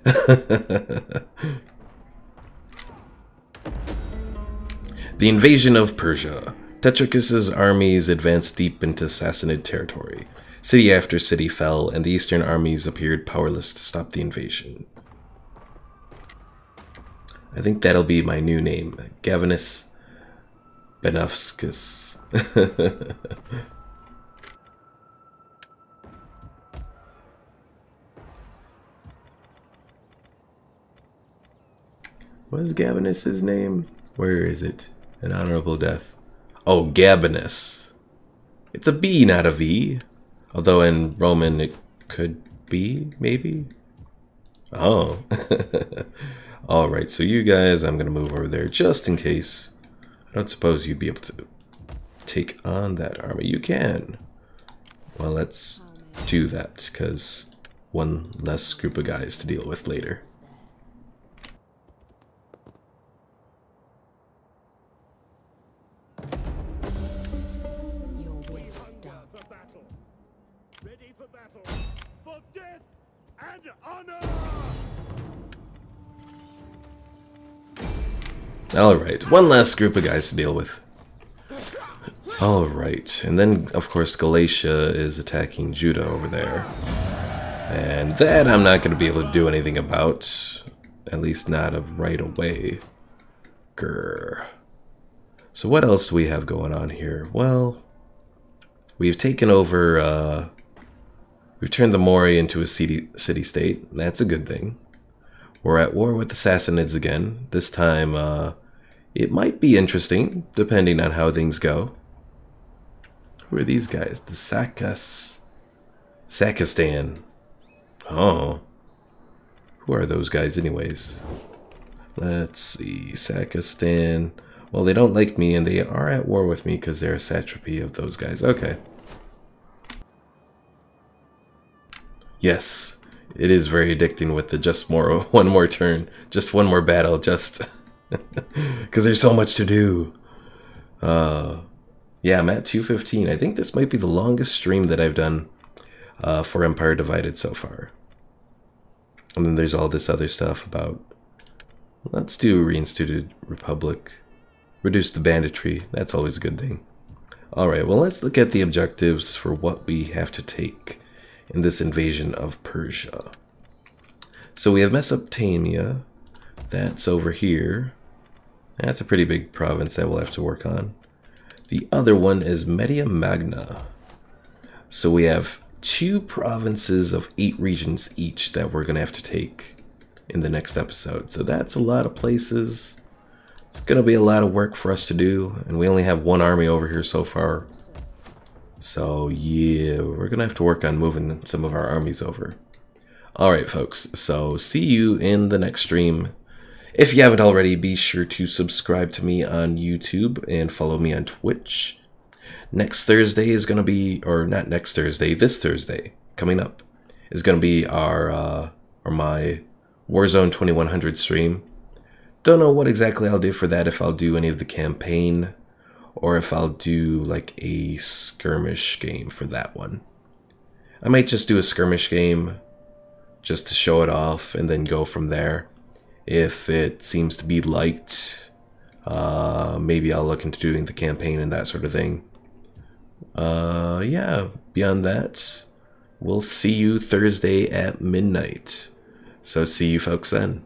The invasion of Persia. Tetricus's armies advanced deep into Sassanid territory. City after city fell, and the eastern armies appeared powerless to stop the invasion. I think that'll be my new name, Gavinus Benufskus. What is Gavinus's name? Where is it? An honorable death. Oh, Gabinus. It's a B, not a V. Although in Roman it could be, maybe? Oh. Alright, so you guys, I'm going to move over there just in case. I don't suppose you'd be able to take on that army. You can. Well, let's do that, because one less group of guys to deal with later. Ready for battle, for death and honor! Alright, one last group of guys to deal with. Alright, and then of course Galatia is attacking Judah over there. And that I'm not going to be able to do anything about. At least not right away. Grr. So what else do we have going on here? Well, we've taken over, we've turned the Mauri into a city-state. That's a good thing. We're at war with the Sassanids again. This time, it might be interesting, depending on how things go. Who are these guys? The Sakistan. Oh. Who are those guys anyways? Let's see. Sakistan. Well, they don't like me, and they are at war with me because they're a satrapy of those guys. Okay. Yes. It is very addicting with the one more turn. Just one more battle. Just... because there's so much to do. Yeah, I'm at 2:15. I think this might be the longest stream that I've done for Empire Divided so far. And then there's all this other stuff about... Let's do Reinstituted Republic. Reduce the banditry. That's always a good thing. Alright, well let's look at the objectives for what we have to take in this invasion of Persia. So we have Mesopotamia. That's over here. That's a pretty big province that we'll have to work on. The other one is Media Magna. So we have 2 provinces of 8 regions each that we're going to have to take in the next episode. So that's a lot of places. It's going to be a lot of work for us to do. And we only have 1 army over here so far. So yeah, we're going to have to work on moving some of our armies over. Alright folks, so see you in the next stream. If you haven't already, be sure to subscribe to me on YouTube and follow me on Twitch. Next Thursday is going to be, or not next Thursday, this Thursday coming up is going to be my Warzone 2100 stream. Don't know what exactly I'll do for that, if I'll do any of the campaign or if I'll do like a skirmish game for that one. I might just do a skirmish game just to show it off and then go from there. If it seems to be liked, maybe I'll look into doing the campaign and that sort of thing. Yeah, beyond that, we'll see you Thursday at midnight. So see you folks then.